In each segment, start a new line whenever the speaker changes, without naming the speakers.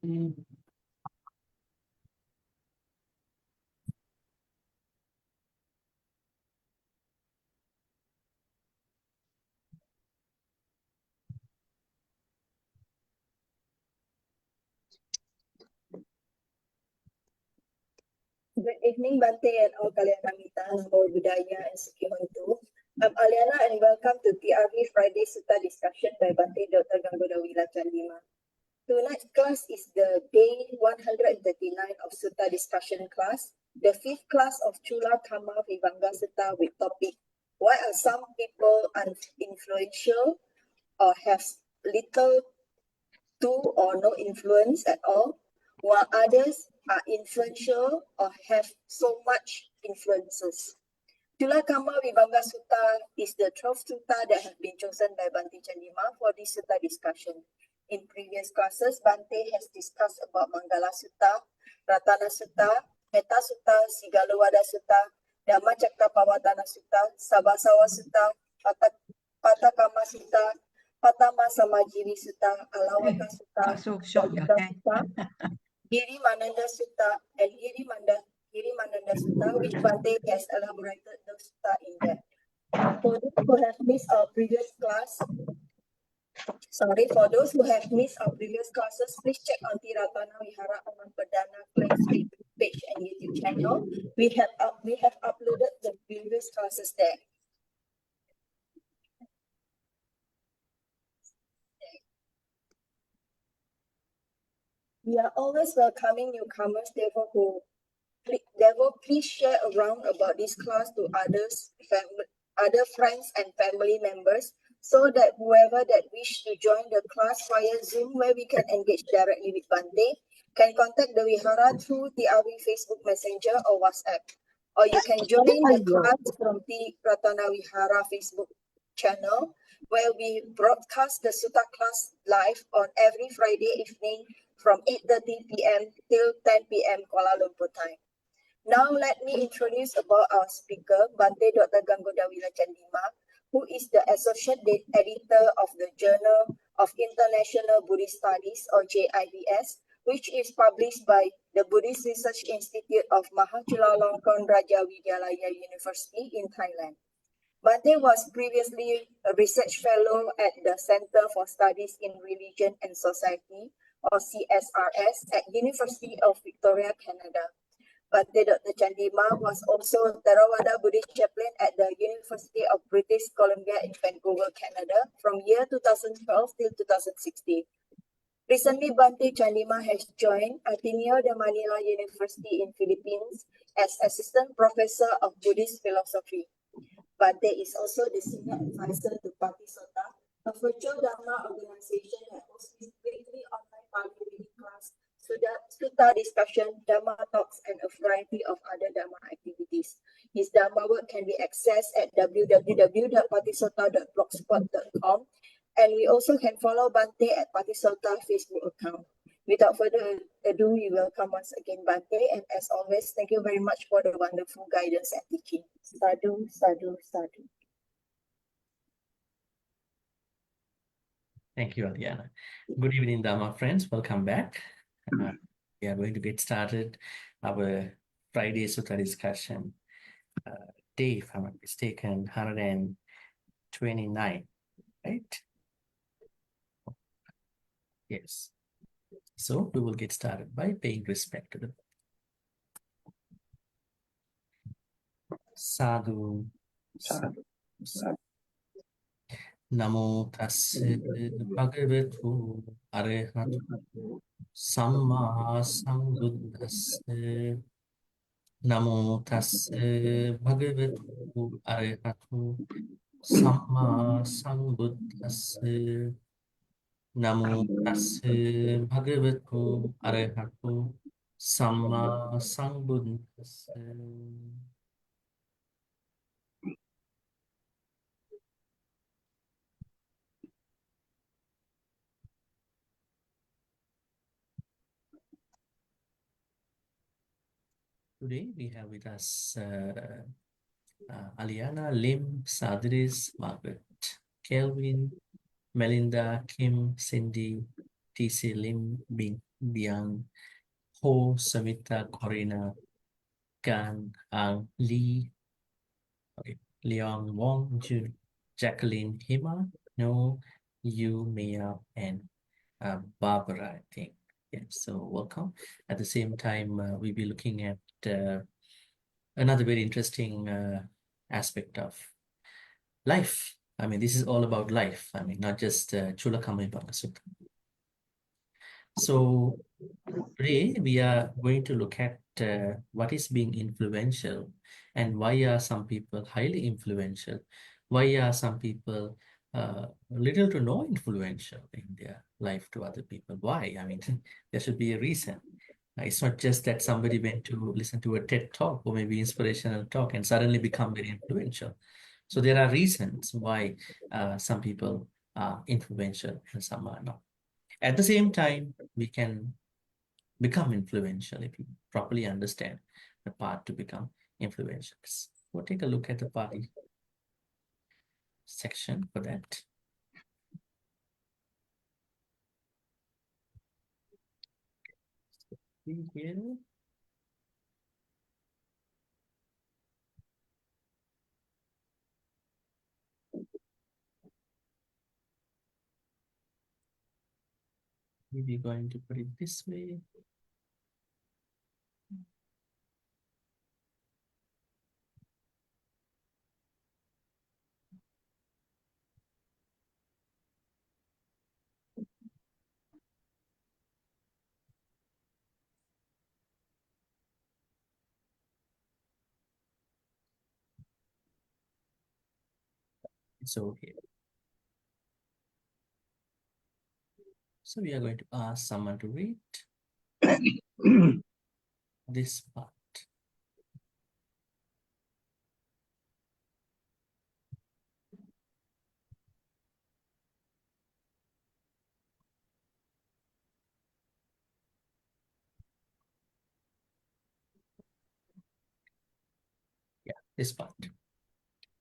Good evening, Bhante and all Kalyanamita, Namo Buddhaya and Sukihontu. I'm Aliana and welcome to TRV Friday Sutta discussion by Bhante Dr. Ganggodawila Chandima. Tonight's class is the day 139 of Sutta discussion class, the fifth class of Cūḻakammavibhaṅga Sutta with topic, why are some people influential or have little to or no influence at all, while others are influential or have so much influences. Cūḻakammavibhaṅga Sutta is the 12th sutta that have been chosen by Bhante Chandima for this sutta discussion. In previous classes, Bhante has discussed about Manggala Sutta, Ratana Sutta, Metta Sutta, Sigalowada Sutta, Dhammacakkappavattana Sutta, Sabbasawa Sutta, Patakama Sutta, Patama Samajiri Sutta, Alawaka Sutta, Sutta, Giri Mananda Sutta, and Giri Mananda Sutta, which Bhante has elaborated the sutta in depth. For those who have missed our previous classes, please check on Ti-Ratana Vihara Aman Perdana Clan's Facebook page and YouTube channel. We have uploaded the previous classes there. We are always welcoming newcomers, therefore please share around about this class to other friends and family members, so that whoever that wish to join the class via Zoom, where we can engage directly with Bhante, can contact the Vihara through TRV Facebook Messenger or WhatsApp. Or you can join the class from the Ti-Ratana Vihara Facebook channel, where we broadcast the Sutta class live on every Friday evening from 8:30 p.m. till 10 p.m. Kuala Lumpur time. Now let me introduce about our speaker, Bhante Dr. Ganggodawila Chandima, who is the Associate Editor of the Journal of International Buddhist Studies, or JIBS, which is published by the Buddhist Research Institute of Mahachulalongkorn Raja Widyalaya University in Thailand. Bhante was previously a research fellow at the Center for Studies in Religion and Society, or CSRS, at University of Victoria, Canada. Bhante Dr. Chandima was also Theravada Buddhist chaplain at the University of British Columbia in Vancouver, Canada, from year 2012 till 2016. Recently, Bhante Chandima has joined Ateneo de Manila University in Philippines as Assistant Professor of Buddhist Philosophy. Bhante is also the Senior Advisor to Sutta, a virtual Dharma organization that hosts weekly online Pali reading class, Sutta discussion, Dharma talks, and a variety of other Dharma activities. His Dharma work can be accessed at www.patisotta.blogspot.com, and we also can follow Bhante at Patisotta Facebook account. Without further ado, we welcome once again Bhante, and as always, thank you very much for the wonderful guidance and teaching. Sadhu, sadhu, sadhu.
Thank you, Aliana. Good evening, Dharma friends. Welcome back. We are going to get started our Friday Sutta discussion day, if I'm not mistaken, 129, right? Yes. So we will get started by paying respect to the Sadhu. Sadhu. Namo tassa bhagavatu arahatu samma sambuddhassa. Namo tassa bhagavatu arahatu samma sambuddhassa. Namo tassa bhagavatu arahatu samma sambuddhassa. Today we have with us Aliana, Lim, Sadris, Margaret, Kelvin, Melinda, Kim, Cindy, TC, Lim, Bing, Biang, Ho, Samita, Corina, Gan, Ang, Lee, okay, Leong, Wong, Jun, Jacqueline, Hima, No, you, Mia, and Barbara, I think. Yeah, so welcome. At the same time, we'll be looking at another very interesting aspect of life. I mean, this is all about life. I mean, not just Cūḻakammavibhaṅga Sutta. So today we are going to look at what is being influential and why are some people highly influential? Why are some people little to no influential in their life to other people? Why? I mean, there should be a reason. It's not just that somebody went to listen to a TED talk or maybe inspirational talk and suddenly become very influential. So there are reasons why some people are influential and some are not. At the same time, we can become influential if you properly understand the path to become influential. We'll take a look at the party section for that. Here. Maybe going to put it this way. So here. So we are going to ask someone to read this part. Yeah, this part.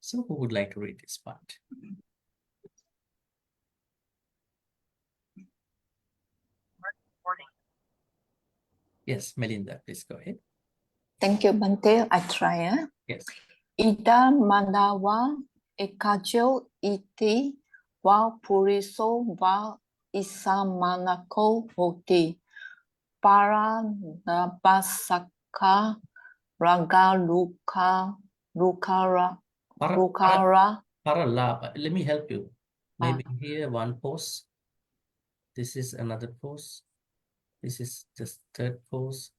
So who would like to read this part? Yes, Melinda, please go ahead.
Thank you, Bhante. I try.
Yes.
Ida manawa ekajo iti wa puriso wa isamanako hoti para nabasaka raga lukara.
Let me help you. Maybe here one pose. This is another pose. This is the third pose.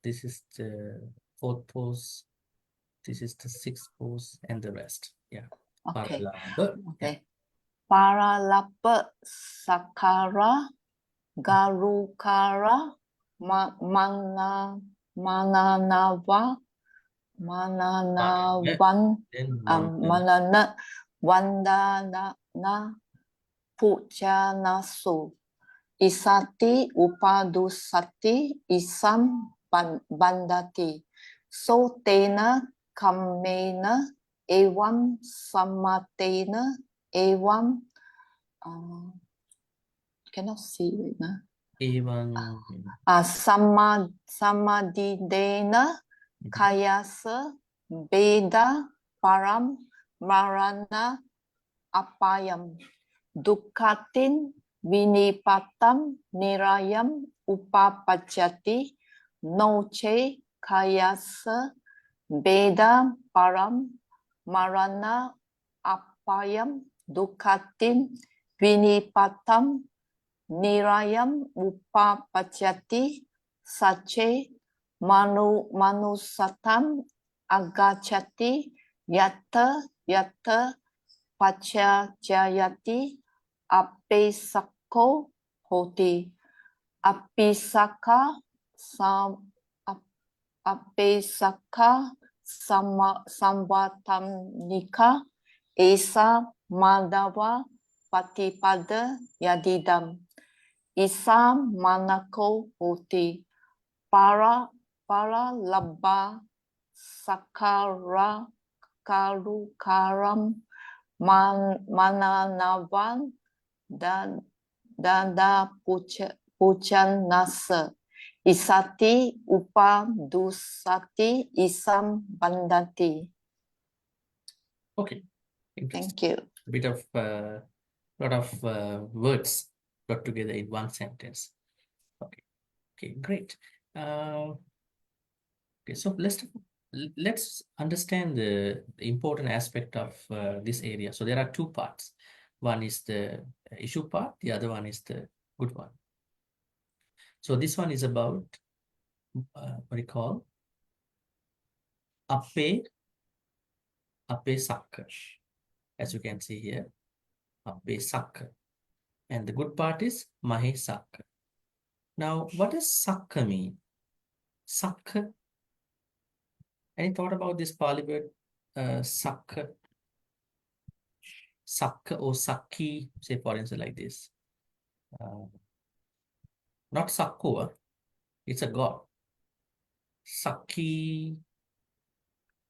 This is the fourth pose. This is the sixth pose and the rest. Yeah.
Okay.
Okay.
Paralapa sakara garukara mananawan manana vandana pujanasu isati upadusati isam bandati so tena kammena evam samatena evam cannot see it na
Evam
samadidena kayasa beda param marana apayam dukkhatin vinipatam nirayam upapachati noche kayasa beda param marana apayam dukkhatin vinipatam nirayam upapachati sache manusatam agachati yatta pachayati apesako hoti apesaka samvatamnika esa madava patipada yadidam isa manako hoti para labba sakara karukaram mananavan dada hujan nasa. Isati upa dusati isam bandati.
Okay, interesting.
Thank you.
A bit of lot of words got together in one sentence. Okay, okay, great. Okay, so let's understand the important aspect of this area. So there are two parts. One is the issue part, the other one is the good one. So this one is about what do you call appe sakka, as you can see here, appe sakka, and the good part is mahe sakka. Now, what does sakka mean? Sakka. Any thought about this Pali word? Sakka, sakka or sakki, say for instance like this. Not sakko, it's a god. Sakki.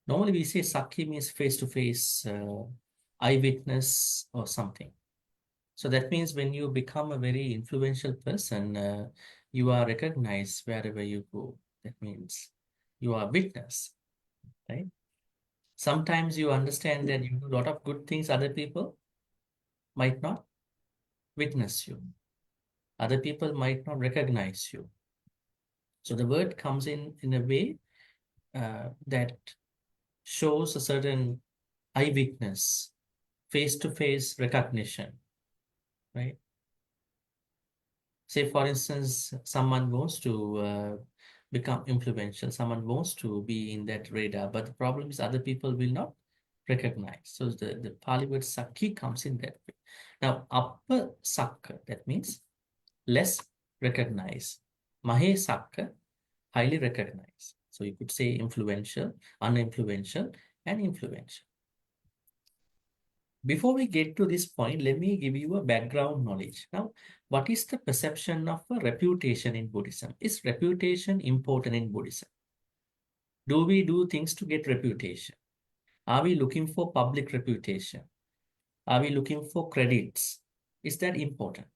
Normally we say sakki means face-to-face eyewitness or something. So that means when you become a very influential person, you are recognized wherever you go. That means you are witness, right? Sometimes you understand that you do a lot of good things, other people might not witness you. Other people might not recognize you. So the word comes in a way that shows a certain eyewitness, face-to-face recognition, right? Say, for instance, someone wants to become influential, someone wants to be in that radar, but the problem is other people will not recognize. So the Pali word sakhi comes in that way. Now, upper sakka, that means less recognized. Mahe sakka, highly recognized. So you could say influential, uninfluential, and influential. Before we get to this point, let me give you a background knowledge. Now, what is the perception of a reputation in Buddhism? Is reputation important in Buddhism? Do we do things to get reputation? Are we looking for public reputation? Are we looking for credits? Is that important?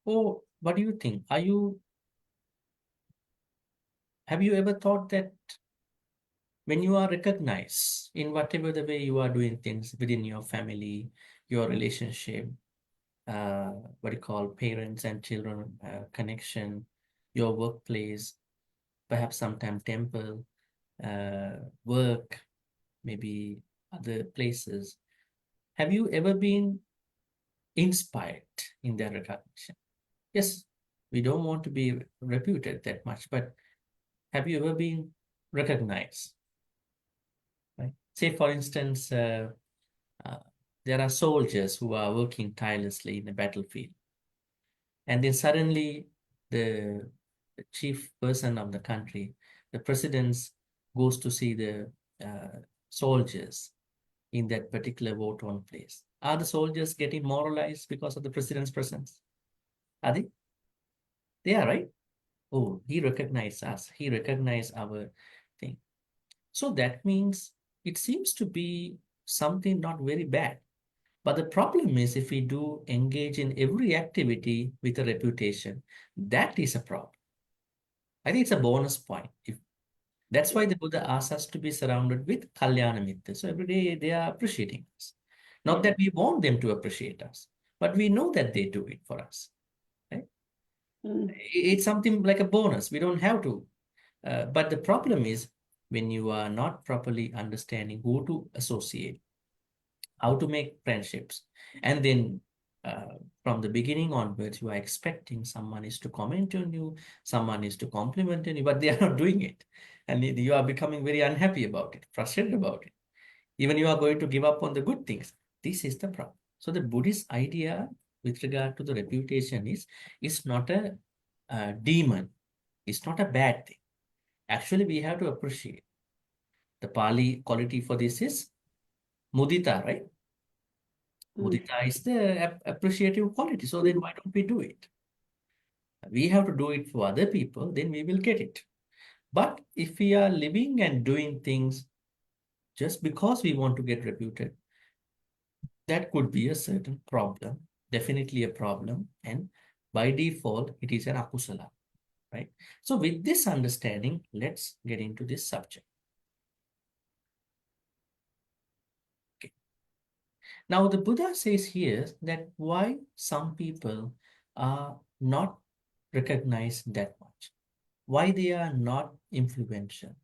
Or what do you think? Have you ever thought that when you are recognized in whatever the way you are doing things within your family, your relationship, what you call parents and children connection, your workplace, perhaps sometime temple, work, maybe other places. Have you ever been inspired in their recognition? Yes, we don't want to be reputed that much, but have you ever been recognized? Right? Say, for instance, there are soldiers who are working tirelessly in a battlefield. And then suddenly the chief person of the country, the president, goes to see the soldiers in that particular war-torn place. Are the soldiers getting moralized because of the president's presence? Are they? They are, right? Oh, he recognized us. He recognized our thing. So that means it seems to be something not very bad. But the problem is if we do engage in every activity with a reputation, that is a problem. I think it's a bonus point. That's why the Buddha asks us to be surrounded with Kalyana Mitra. So every day they are appreciating us. Not that we want them to appreciate us, but we know that they do it for us. Right? It's something like a bonus. We don't have to. But the problem is when you are not properly understanding who to associate, how to make friendships, and then from the beginning onwards, you are expecting someone is to comment on you, someone is to compliment on you, but they are not doing it. And you are becoming very unhappy about it, frustrated about it. Even you are going to give up on the good things. This is the problem. So the Buddhist idea with regard to the reputation is, it's not a demon. It's not a bad thing. Actually, we have to appreciate. The Pali quality for this is mudita, right? Mudita is the appreciative quality. So then why don't we do it? We have to do it for other people, then we will get it. But if we are living and doing things just because we want to get reputed, that could be a certain problem definitely a problem, and by default, it is an akusala, right? So with this understanding, let's get into this subject. Okay. Now the Buddha says here that why some people are not recognized that much, why they are not influential.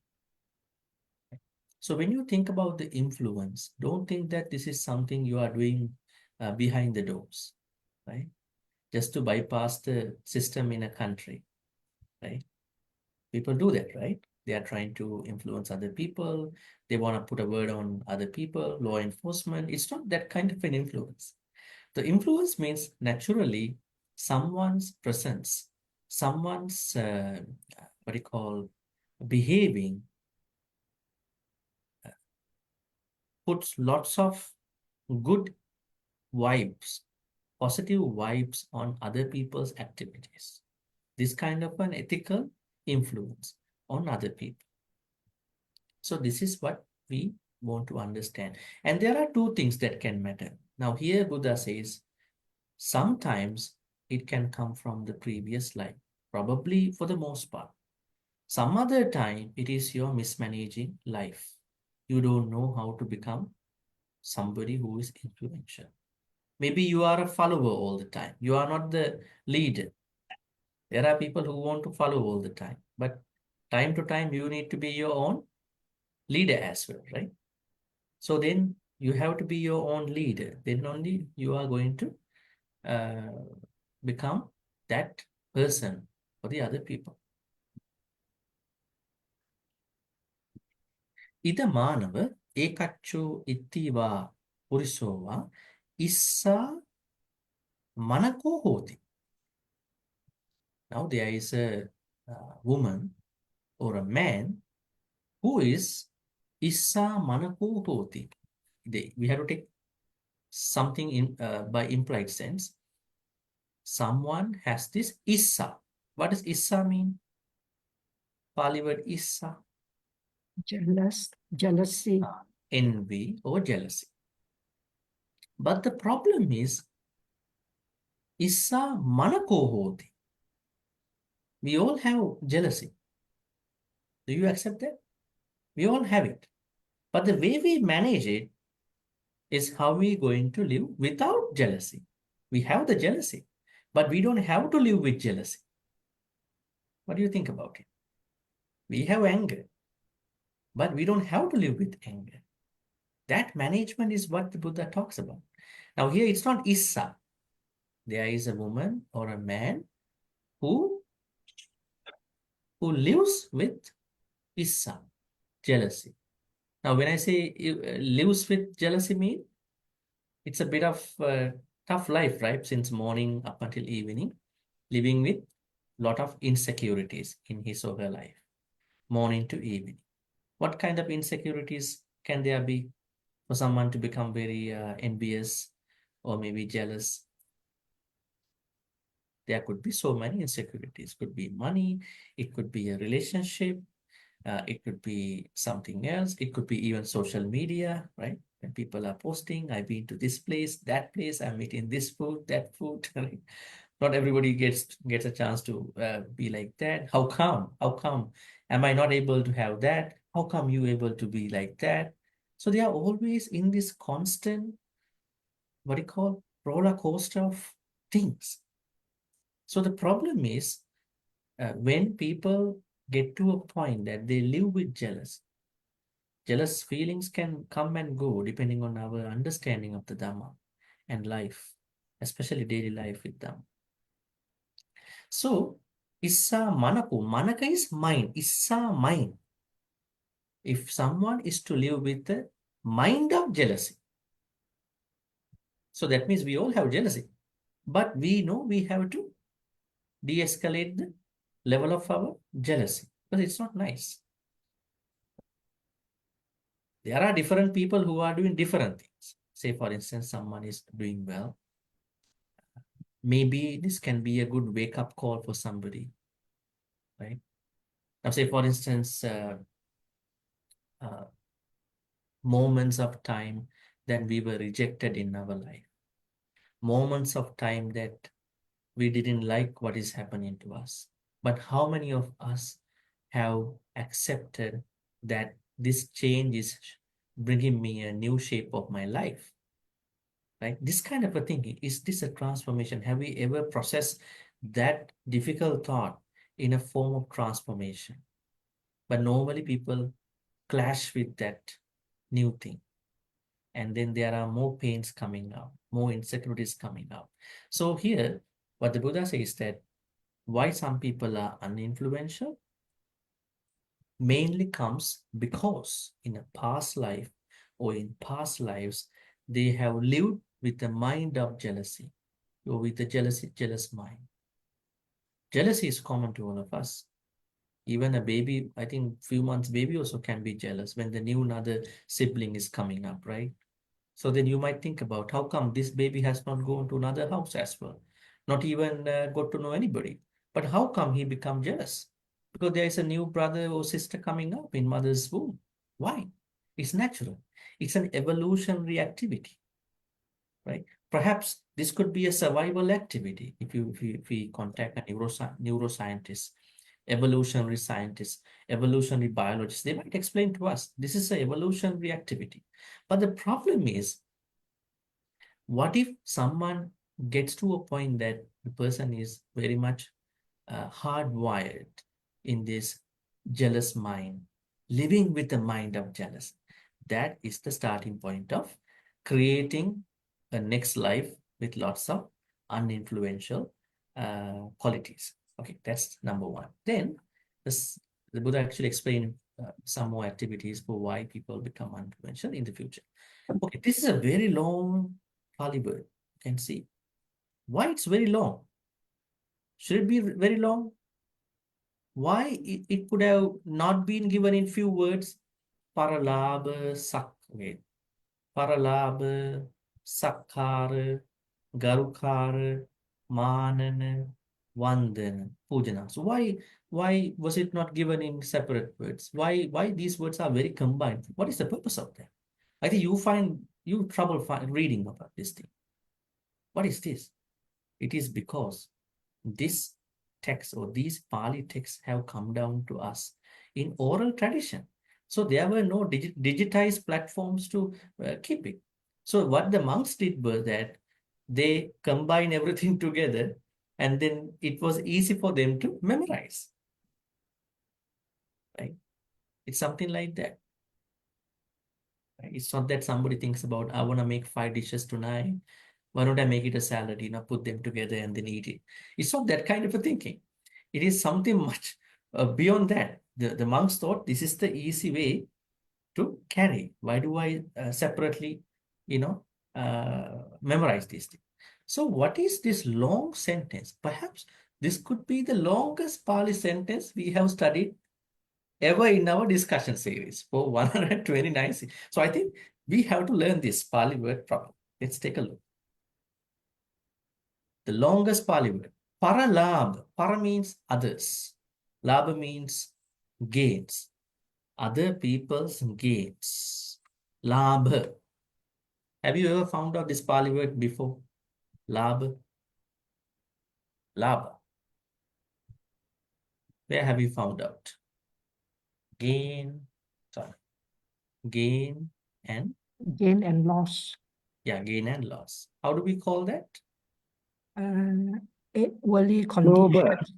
So when you think about the influence, don't think that this is something you are doing behind the doors, right? Just to bypass the system in a country, right? People do that, right? They are trying to influence other people. They want to put a word on other people, law enforcement. It's not that kind of an influence. The influence means naturally someone's presence, someone's, what do you call, behaving puts lots of good vibes, positive vibes on other people's activities. This kind of an ethical influence on other people. So this is what we want to understand. And there are two things that can matter. Now here Buddha says, sometimes it can come from the previous life, probably for the most part. Some other time it is your mismanaging life. You don't know how to become somebody who is influential. Maybe you are a follower all the time. You are not the leader. There are people who want to follow all the time, but time to time you need to be your own leader as well, right? So then you have to be your own leader. Then only you are going to become that person for the other people. Ida manava ekaccho ittiva purisova issa manako hoti. Now there is a woman or a man who is issa manako hoti. We have to take something in by implied sense. Someone has this issa. What does issa mean? Pali word issa.
Jealousy.
Envy or jealousy. But the problem is issa manako hoti. We all have jealousy. Do you accept that? We all have it. But the way we manage it is how we going to live without jealousy. We have the jealousy, but we don't have to live with jealousy. What do you think about it? We have anger, but we don't have to live with anger. That management is what the Buddha talks about. Now here it's not issa. There is a woman or a man who lives with issa, jealousy. Now when I say lives with jealousy mean, it's a bit of a tough life, right? Since morning up until evening, living with lot of insecurities in his or her life, morning to evening. What kind of insecurities can there be for someone to become very envious or maybe jealous? There could be so many insecurities. Could be money, it could be a relationship, it could be something else. It could be even social media, right? When people are posting, I've been to this place, that place, I'm eating this food, that food. Right? Not everybody gets a chance to be like that. How come? How come? Am I not able to have that? How come you able to be like that? So they are always in this constant, what do you call, roller coaster of things. So the problem is when people get to a point that they live with jealous feelings can come and go depending on our understanding of the Dhamma and life, especially daily life with Dhamma. So, issa manaku, manaka is mind, issa mind. If someone is to live with the mind of jealousy, so that means we all have jealousy, but we know we have to de-escalate the level of our jealousy because it's not nice. There are different people who are doing different things. Say, for instance, someone is doing well. Maybe this can be a good wake-up call for somebody, right? Now, say, for instance, moments of time that we were rejected in our life. moments of time that we didn't like what is happening to us. But how many of us have accepted that this change is bringing me a new shape of my life? Right? This kind of a thing, is this a transformation? Have we ever processed that difficult thought in a form of transformation? But normally people clash with that new thing. And then there are more pains coming up, more insecurities coming up. So here, what the Buddha says that why some people are uninfluential mainly comes because in a past life or in past lives, they have lived with the mind of jealousy or with a jealous mind. Jealousy is common to all of us. Even a baby, I think few months baby also can be jealous when the new another sibling is coming up, right? So then you might think about how come this baby has not gone to another house as well, not even got to know anybody. But how come he become jealous? Because there is a new brother or sister coming up in mother's womb. Why? It's natural. It's an evolutionary activity, right? Perhaps this could be a survival activity if we contact a neuroscientist, evolutionary scientists, evolutionary biologists. They might explain to us this is an evolutionary activity. But the problem is, what if someone gets to a point that the person is very much hardwired in this jealous mind, living with a mind of jealous? That is the starting point of creating a next life with lots of uninfluential qualities. Okay, that's number one. Then the Buddha actually explained some more activities for why people become uninfluential in the future. Okay, this is a very long Pali word. You can see. Why it's very long? Should it be very long? Why it could have not been given in few words? Paralabha, wait. Paralabha, Sakkara, Garukara, Manana, Vandana, Pujana. So why was it not given in separate words? Why these words are very combined? What is the purpose of that? I think you trouble reading about this thing. What is this? It is because this text or these Pali texts have come down to us in oral tradition. So there were no digitized platforms to keep it. So what the monks did was that they combine everything together, and then it was easy for them to memorize. Right? It's something like that. Right? It's not that somebody thinks about, I want to make 5 dishes tonight. Why don't I make it a salad, put them together and then eat it? It's not that kind of a thinking. It is something much beyond that. The monks thought this is the easy way to carry. Why do I separately, memorize these things? So what is this long sentence? Perhaps this could be the longest Pali sentence we have studied ever in our discussion series for 129. So I think we have to learn this Pali word properly. Let's take a look. The longest Pali word. Paralabha. Para means others. Labha means gains. Other people's gains. Labha. Have you ever found out this Pali word before? Labha. Labha. Where have you found out? Gain. Sorry. Gain and?
Gain and loss.
Yeah, gain and loss. How do we call that?
8 worldly conditions.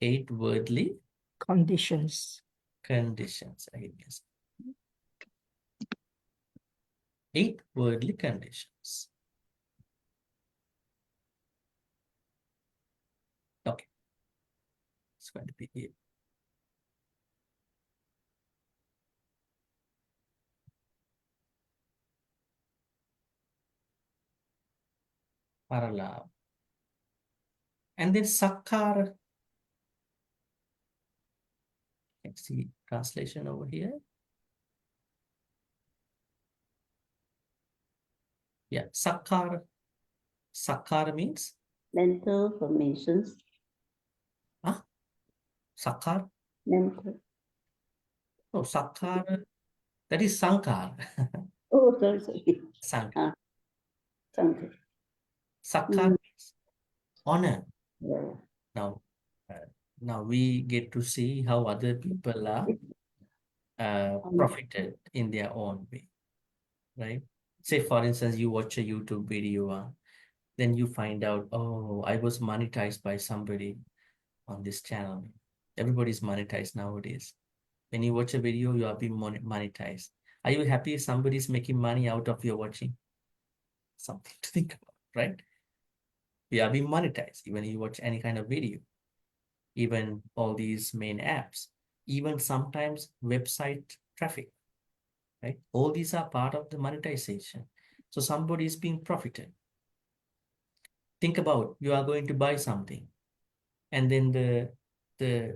8 worldly
Conditions.
conditions. I guess. 8 worldly conditions. Okay. It's going to be here. Paralabha. And then Sakkara. Let's see translation over here. Yeah, Sakkara. Sakkara means?
Mental formations.
Huh? Sakkara?
Mental.
No, Sakkara. That is Sankara.
Oh, sorry.
Sankara.
Something.
Sakkar means honor. Now, now we get to see how other people are profited in their own way, right? Say, for instance, you watch a YouTube video, then you find out, oh, I was monetized by somebody on this channel. Everybody's monetized nowadays. When you watch a video, you are being monetized. Are you happy if somebody's making money out of your watching? Something to think about, right? We are being monetized even if you watch any kind of video, even all these main apps, even sometimes website traffic, right? All these are part of the monetization. So somebody is being profited. Think about, you are going to buy something, and then the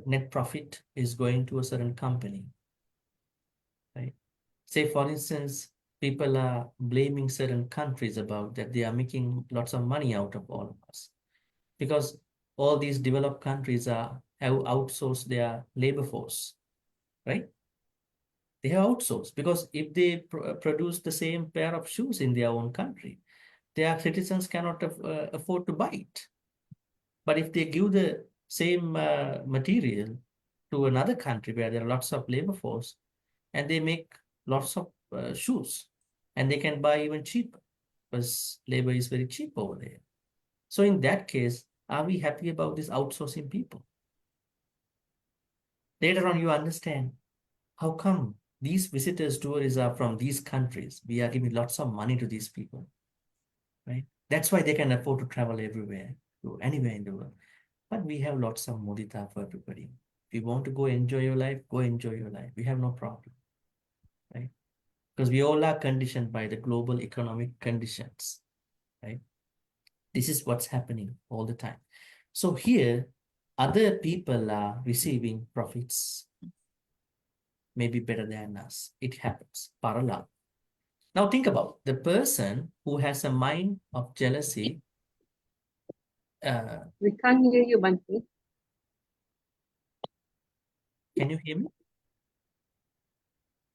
net profit is going to a certain company, right? Say, for instance, people are blaming certain countries about that they are making lots of money out of all of us, because all these developed countries have outsourced their labor force, right? They have outsourced, because if they produce the same pair of shoes in their own country, their citizens cannot afford to buy it. But if they give the same material to another country where there are lots of labor force, and they make lots of shoes, and they can buy even cheaper because labor is very cheap over there. So in that case, are we happy about this outsourcing people? Later on, you understand how come these visitors, tourists are from these countries. We are giving lots of money to these people, right? That's why they can afford to travel everywhere, to anywhere in the world. But we have lots of mudita for everybody. If you want to go enjoy your life, go enjoy your life. We have no problem, right? Because we all are conditioned by the global economic conditions, right? This is what's happening all the time. So here, other people are receiving profits, maybe better than us. It happens. Parala. Now think about the person who has a mind of jealousy.
We can't hear you, Bhante.
Can you hear me?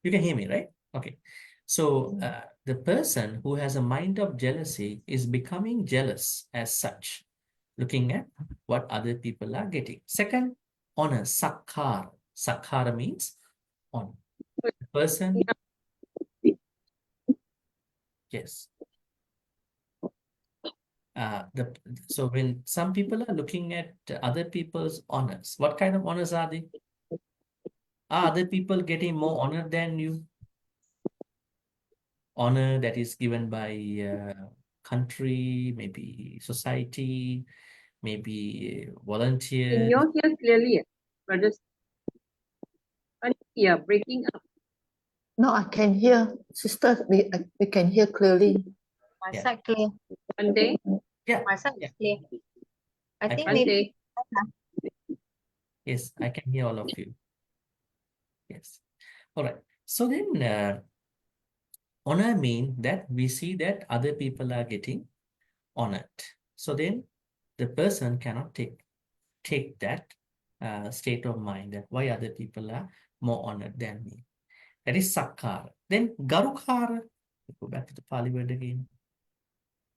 You can hear me, right? Okay. So the person who has a mind of jealousy is becoming jealous as such, looking at what other people are getting. Second, honor, sakkar. Sakkar means honor. The person, yes. So when some people are looking at other people's honors, what kind of honors are they? Are other people getting more honor than you? Honor that is given by country, maybe society, maybe
Can
volunteers.
you hear clearly, brothers? Yeah, breaking up.
No, I can hear. Sister, we can hear clearly.
My
Yeah.
side clear.
Bhante,
Yeah,
My side is clear. I
I
think
can-
maybe
Bhante.
yes, I can hear all of you. Yes. All right. So then honor means that we see that other people are getting honored. So then the person cannot take that state of mind that why other people are more honored than me. That is sakkara. Then garukara. Go back to the Pali word again.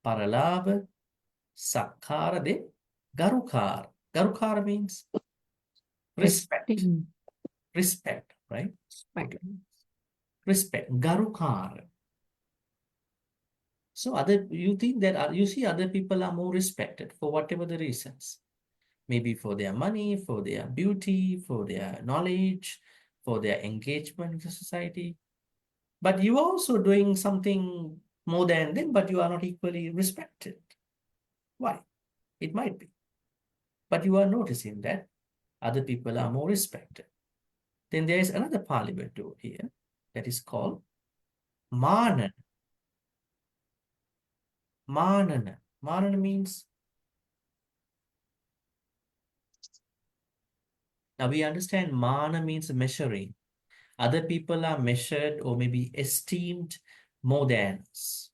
Paralabha, sakkara, then garukara. Garukara means respect.
Esteem,
Respect, right?
respect.
Okay. Respect. Garukara. So you think that you see other people are more respected for whatever the reasons. Maybe for their money, for their beauty, for their knowledge, for their engagement with the society. But you are also doing something more than them, but you are not equally respected. Why? It might be. But you are noticing that other people are more respected. Then there is another parliament over here that is called Manana. Manana. Manana means, now we understand mana means measuring. Other people are measured or maybe esteemed more than us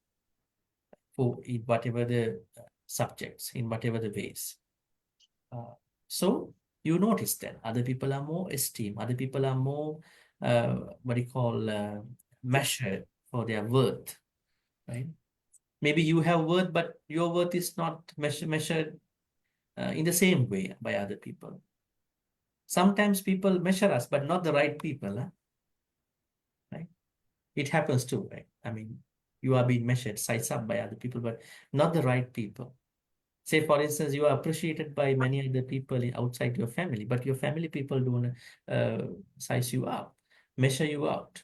for in whatever the subjects, in whatever the ways. So you notice that other people are more esteemed, other people are more, what do you call, measured for their worth, right? Maybe you have worth, but your worth is not measured in the same way by other people. Sometimes people measure us, but not the right people, huh? Right? It happens too, right? I mean, you are being measured, sized up by other people, but not the right people. Say, for instance, you are appreciated by many other people outside your family, but your family people don't size you up, measure you out,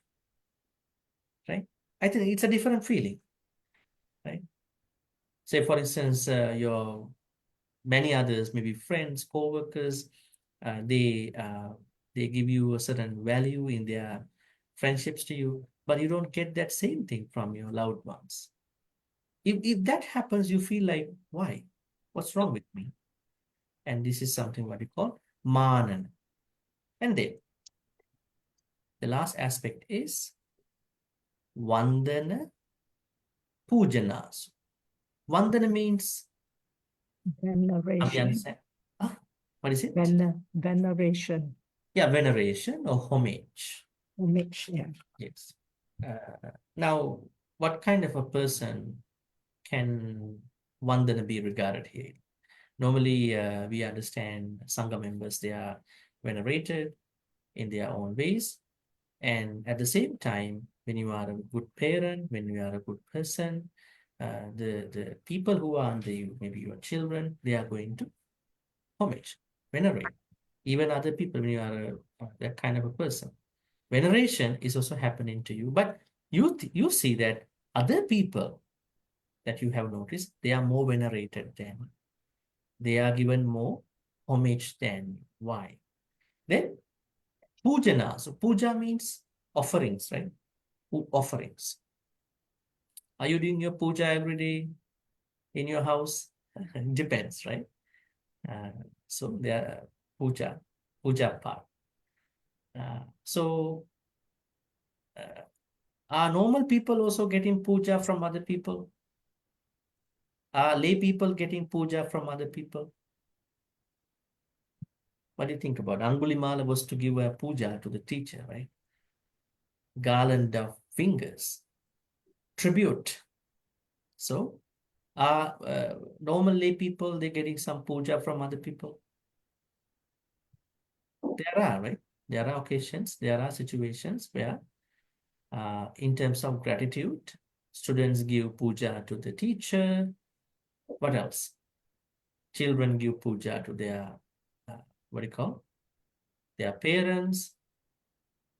right? I think it's a different feeling, right? Say, for instance, your many others, maybe friends, co-workers, they give you a certain value in their friendships to you, but you don't get that same thing from your loved ones. If that happens, you feel like, why? What's wrong with me? And this is something what we call manana. And then the last aspect is vandana pujanas. Vandana means, we
Veneration.
understand. What is it?
Veneration.
Yeah, veneration or homage.
Homage, yeah.
Yes. Now, what kind of a person can vandana be regarded here? Normally, we understand Sangha members, they are venerated in their own ways. And at the same time, when you are a good parent, when you are a good person, the people who are under you, maybe your children, they are going to homage, venerate. Even other people, when you are that kind of a person. Veneration is also happening to you, but you see that other people that you have noticed, they are more venerated than you. They are given more homage than you. Why? Then pujana. So puja means offerings, right? Offerings. Are you doing your puja every day in your house? Depends, right? So there are puja part. So are normal people also getting puja from other people? Are lay people getting puja from other people? What do you think about? Angulimala was to give a puja to the teacher, right? Garland of fingers, tribute. So are normal lay people, they're getting some puja from other people? There are, right? There are occasions, there are situations where in terms of gratitude, students give puja to the teacher. What else? Children give puja to their, what do you call? Their parents,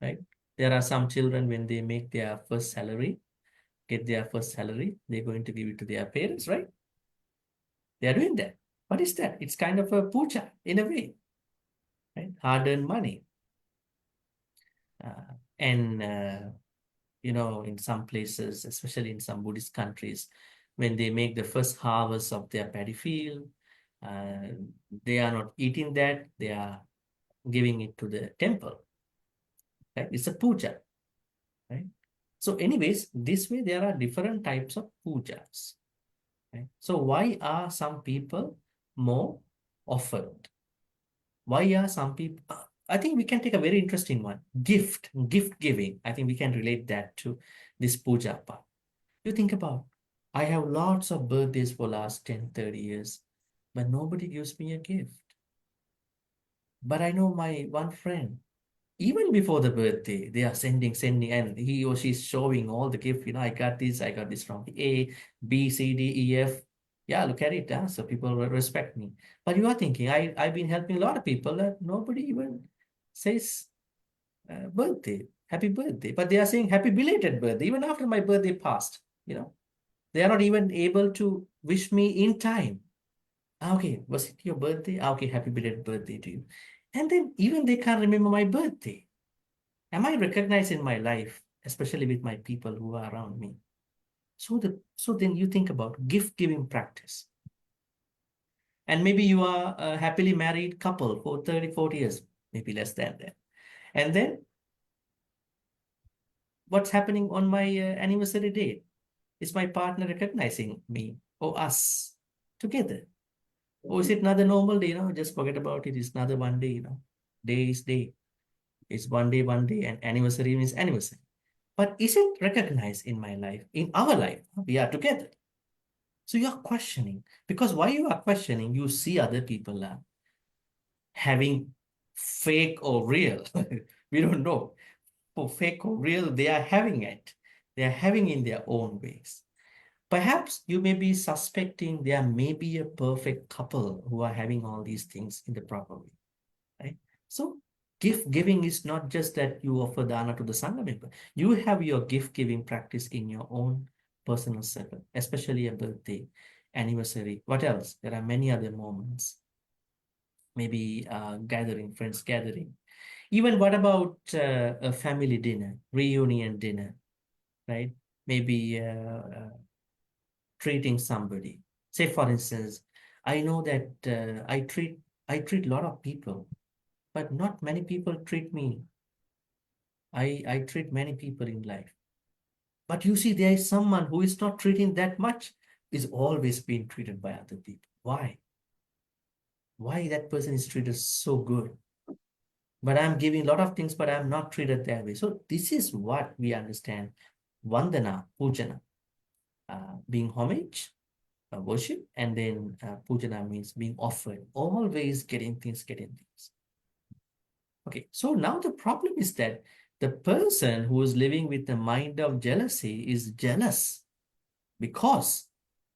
right? There are some children, when they make their first salary, get their first salary, they're going to give it to their parents, right? They are doing that. What is that? It's kind of a puja in a way, right? Hard-earned money. And you know, in some places, especially in some Buddhist countries, when they make the first harvest of their paddy field, they are not eating that, they are giving it to the temple, right? It's a puja, right? So anyways, this way there are different types of pujas, right? So why are some people more offered? Why are some people, I think we can take a very interesting one, gift giving. I think we can relate that to this puja part. You think about, I have lots of birthdays for last 10, 30 years, but nobody gives me a gift. But I know my one friend, even before the birthday, they are sending, and he or she is showing all the gift. You know, I got this from A, B, C, D, E, F. Yeah, look at it. So people will respect me. But you are thinking, I've been helping a lot of people that nobody even says birthday, happy birthday. But they are saying happy belated birthday, even after my birthday passed, you know. They are not even able to wish me in time. Okay, was it your birthday? Okay, happy belated birthday to you. And then even they can't remember my birthday. Am I recognized in my life, especially with my people who are around me? So then you think about gift giving practice. And maybe you are a happily married couple for 30, 40 years, maybe less than that. And then what's happening on my anniversary date? Is my partner recognizing me or us together? Or is it another normal day, just forget about it. It's another one day, day is day. It's one day, and anniversary means anniversary. But is it recognized in my life, in our life? We are together. So you are questioning. Because why you are questioning, you see other people are having fake or real. We don't know. For fake or real, they are having it. They are having in their own ways. Perhaps you may be suspecting there may be a perfect couple who are having all these things in the proper way, right? So gift giving is not just that you offer dana to the Sangha member. You have your gift giving practice in your own personal circle, especially a birthday, anniversary. What else? There are many other moments. Maybe gathering, friends gathering. Even what about a family dinner, reunion dinner, right? Maybe treating somebody. Say, for instance, I know that I treat a lot of people, but not many people treat me. I treat many people in life. But you see, there is someone who is not treating that much, is always being treated by other people. Why? Why that person is treated so good? But I'm giving a lot of things, but I'm not treated that way. So this is what we understand. Vandana, pujana, being homage, worship, and then pujana means being offered, always getting things. Okay, so now the problem is that the person who is living with the mind of jealousy is jealous because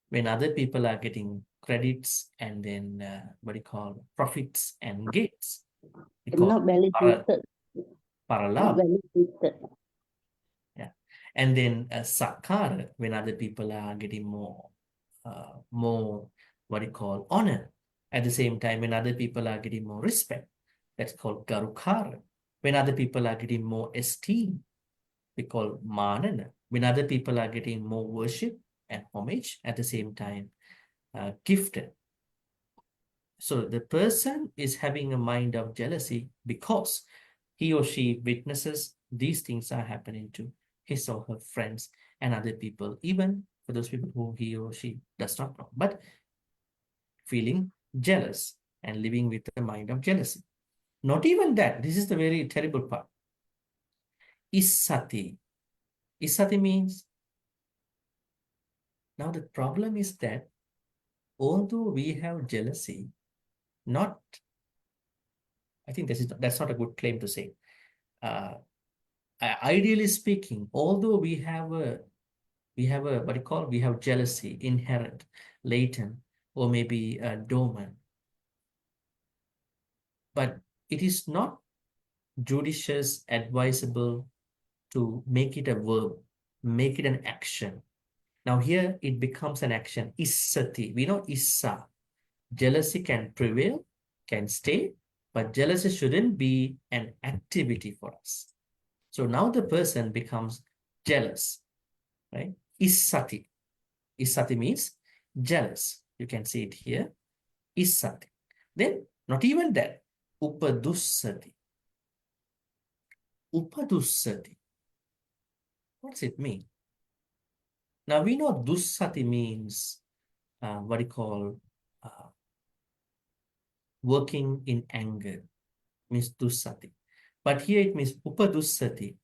when other people are getting credits and then what do you call profits and gains, we call
Not validated. Not
paralab.
validated.
Yeah, and then sakara when other people are getting more what do you call honor. At the same time, when other people are getting more respect, that's called garukara. When other people are getting more esteem, we call manana. When other people are getting more worship and homage, at the same time, gifted. So the person is having a mind of jealousy because he or she witnesses these things are happening to his or her friends and other people, even for those people who he or she does not know, but feeling jealous and living with a mind of jealousy. Not even that, this is the very terrible part. Isati. Isati means, now the problem is that although we have jealousy, I think that's not a good claim to say. Ideally speaking, although we have we have jealousy inherent, latent, or maybe dormant, but it is not judicious, advisable to make it a verb, make it an action. Now here it becomes an action. Issati. We know issa. Jealousy can prevail, can stay, but jealousy shouldn't be an activity for us. So now the person becomes jealous, right? Issati. Issati means jealous. You can see it here. Issati. Then not even that. Upadussati. Upadussati. What does it mean? Now we know dussati means what do you call working in anger, means dussati. But here it means upadussati.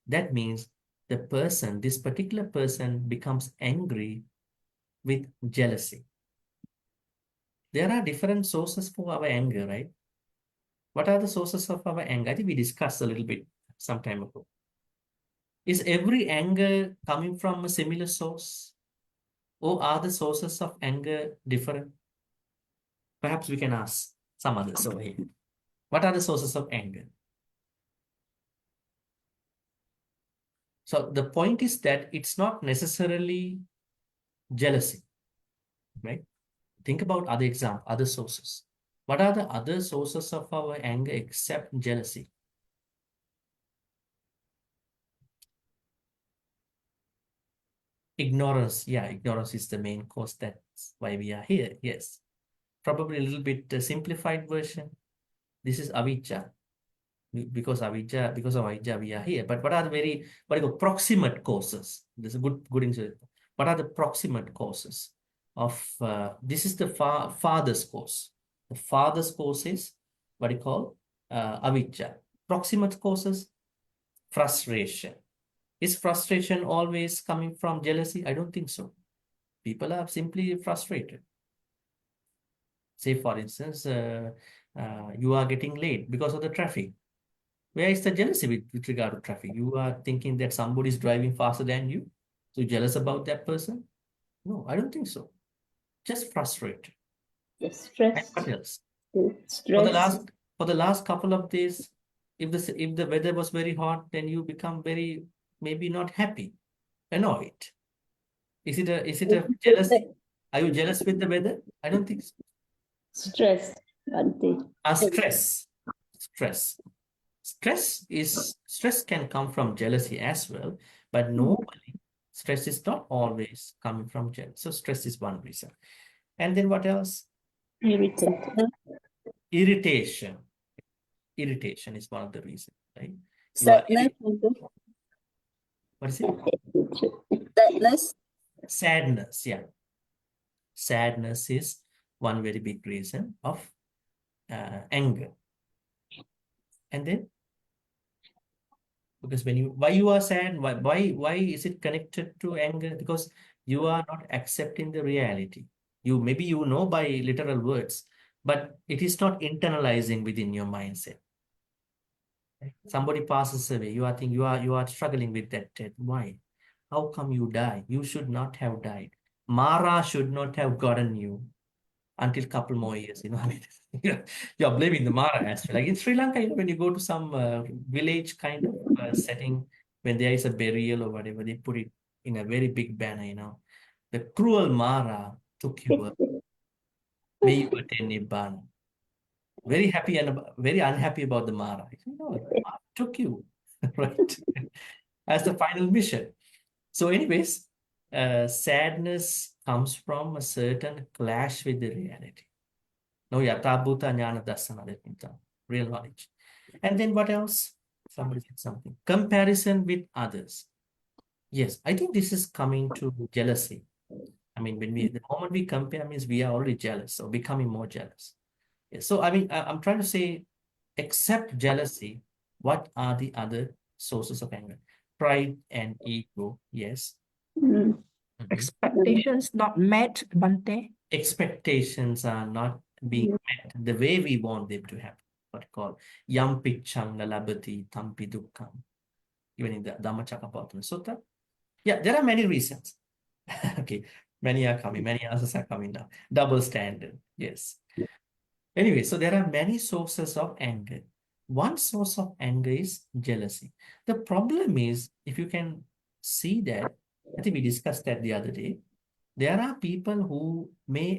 That means the person, this particular person becomes angry with jealousy. There are different sources for our anger, right? What are the sources of our anger? I think we discussed a little bit some time ago. Is every anger coming from a similar source? Or are the sources of anger different? Perhaps we can ask some others over here. What are the sources of anger? So the point is that it's not necessarily jealousy, right? Think about other examples, other sources. What are the other sources of our anger except jealousy? Ignorance. Yeah, ignorance is the main cause. That's why we are here. Yes. Probably a little bit simplified version. This is avijja. Because of avijja, we are here. But what are the proximate causes? This is a good answer. What are the proximate causes of this is the father's cause. The father's cause is what you call avijja. Proximate causes, frustration. Is frustration always coming from jealousy? I don't think so. People are simply frustrated. Say, for instance, you are getting late because of the traffic. Where is the jealousy with regard to traffic? You are thinking that somebody is driving faster than you, so you're jealous about that person? No, I don't think so. Just frustrated.
The
And
stress.
what else?
The
For the
stress.
last couple of days, if the weather was very hot, then you become very maybe not happy, annoyed. Is it a jealousy? Are you jealous with the weather? I don't think so.
Stress, Bhante.
Stress. Stress can come from jealousy as well, but normally stress is not always coming from jealousy. So stress is one reason. And then what else?
Irritated.
Irritation. Irritation is one of the reasons, right? You are
Sadness,
what is it?
sadness,
Sadness, yeah. Sadness is one very big reason of anger. And then, because why you are sad, why is it connected to anger? Because you are not accepting the reality. Maybe you know by literal words, but it is not internalizing within your mindset. Right? Somebody passes away, you are thinking you are struggling with that death. Why? How come you die? You should not have died. Mara should not have gotten you until couple more years. I mean, you're blaming the Mara as well. Like in Sri Lanka, when you go to some village kind of setting, when there is a burial or whatever, they put it in a very big banner. The cruel Mara took you up. May you attain Nibbana. Very happy and very unhappy about the Mara. The Mara took you, right? As the final mission. So anyways, sadness comes from a certain clash with the reality. No, yatabhuta jnana darsana, real knowledge. And then what else? Somebody said something. Comparison with others. Yes, I think this is coming to jealousy. I mean, the moment we compare means we are already jealous or becoming more jealous. Yes, so I mean, I'm trying to say, except jealousy, what are the other sources of anger? Pride and ego, yes.
Mm.
Mhm.
Expectations not met, Bhante.
Expectations are not being met the way we want them to happen. What called yam pichang labati tampi dukkam. Even in the Dhammacakkappavattana Sutta. Yeah, there are many reasons. Okay, many are coming, many answers are coming now. Double standard, yes. Anyway, so there are many sources of anger. One source of anger is jealousy. The problem is, if you can see that, I think we discussed that the other day, there are people who may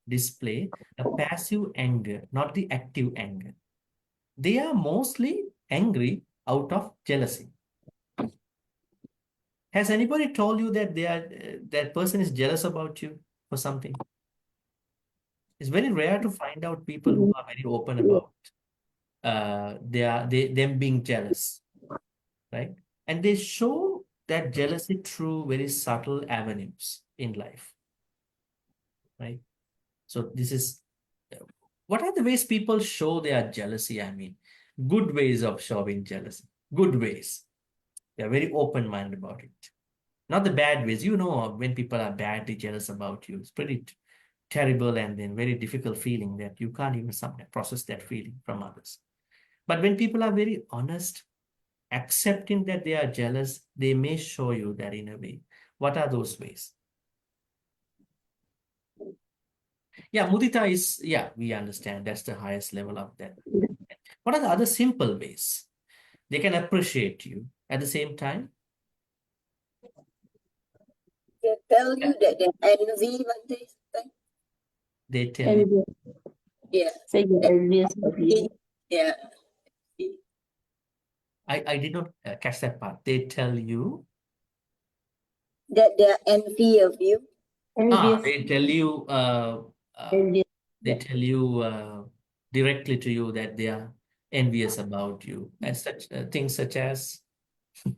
display a passive anger, not the active anger. They are mostly angry out of jealousy. Has anybody told you that that person is jealous about you for something? It's very rare to find out people who are very open about them being jealous, right? And they show that jealousy through very subtle avenues in life, right? So this is what are the ways people show their jealousy? I mean, good ways of showing jealousy. Good ways. They are very open-minded about it. Not the bad ways. When people are badly jealous about you, it's pretty terrible and then very difficult feeling that you can't even process that feeling from others. But when people are very honest, accepting that they are jealous, they may show you that in a way. What are those ways? Yeah, mudita is, we understand. That's the highest level of that. What are the other simple ways? They can appreciate you at the same time.
they tell you that they envy one day.
They tell you,
Yeah.
Say you're envious of you.
Yeah.
I did not catch that part. They tell you,
That they are envy of you.
Envious.
they tell you,
Envious.
they tell you directly to you that they are envious about you, and such things such as I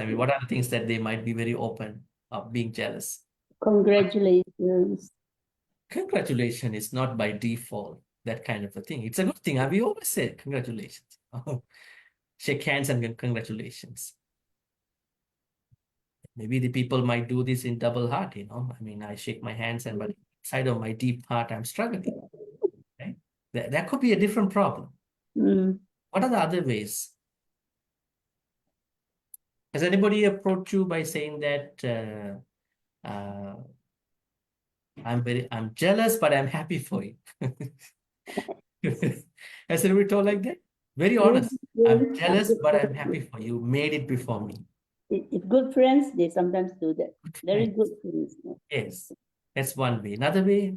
mean, what are the things that they might be very open of being jealous?
Congratulations.
Congratulations is not by default that kind of a thing. It's a good thing. We always say congratulations. Shake hands and congratulations. Maybe the people might do this in double heart, I mean, I shake my hands but inside of my deep heart, I'm struggling, right? That could be a different problem. What are the other ways? Has anybody approached you by saying that I'm jealous, but I'm happy for you? Has anybody told like that? Very honest. I'm jealous, but I'm happy for you. Made it before me.
If good friends, they sometimes do that. Very
friends.
good friends.
Yes, that's one way. Another way,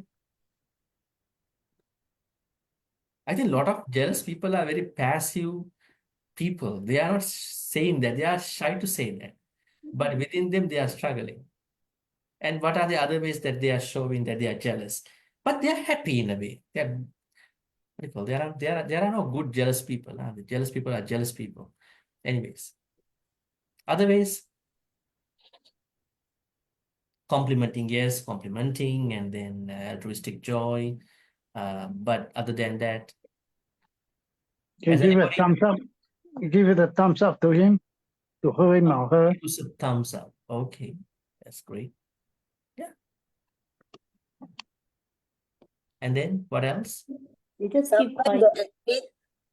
I think a lot of jealous people are very passive people. They are not saying that. They are shy to say that. But within them, they are struggling. And what are the other ways that they are showing that they are jealous? But they are happy in a way. They are, what do you call, there are no good jealous people. The jealous people are jealous people. Anyways, other ways, complimenting, yes, complimenting, and then altruistic joy. But other than that,
Can
has
give a
anybody
thumbs up. Give it a thumbs up to him, to him or her.
gives a thumbs up? Okay, that's great. Yeah. And then what else?
They just keep
Sometimes
quiet.
they admit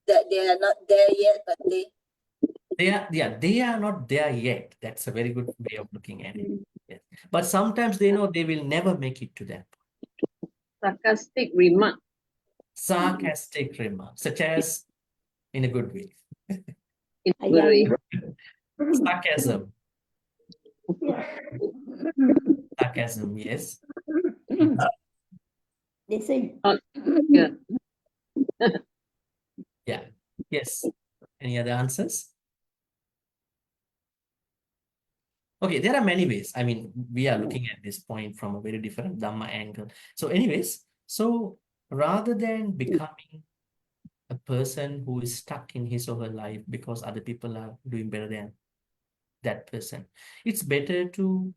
that they are not there yet, but
They are not there yet. That's a very good way of looking at it. Yes. But sometimes they know they will never make it to that point.
Sarcastic remark.
Sarcastic remarks, such as in a good way.
In
Ay,
good way.
Sarcasm. Sarcasm, yes.
They say,
Yeah.
Yeah. Yes. Any other answers? Okay, there are many ways. I mean, we are looking at this point from a very different Dhamma angle. So anyways, so rather than becoming a person who is stuck in his or her life because other people are doing better than that person, it's better to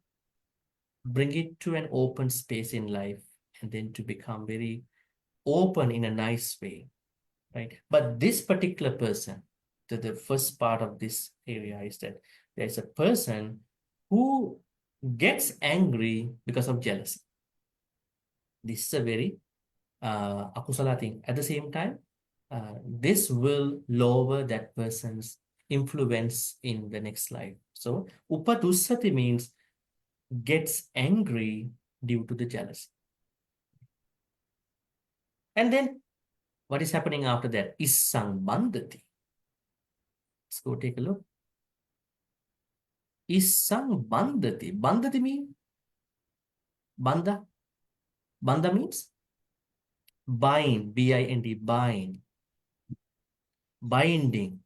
bring it to an open space in life and then to become very open in a nice way, right? But this particular person, the first part of this area is that there's a person who gets angry because of jealousy. This is a very akusala thing. At the same time, this will lower that person's influence in the next life. So, upadussati means gets angry due to the jealousy. And then, what is happening after that? Issang bandhati. Let's go take a look. Issang bandhati. Bandhati means bandha. Bandha means bind, B-I-N-D, bind. Binding.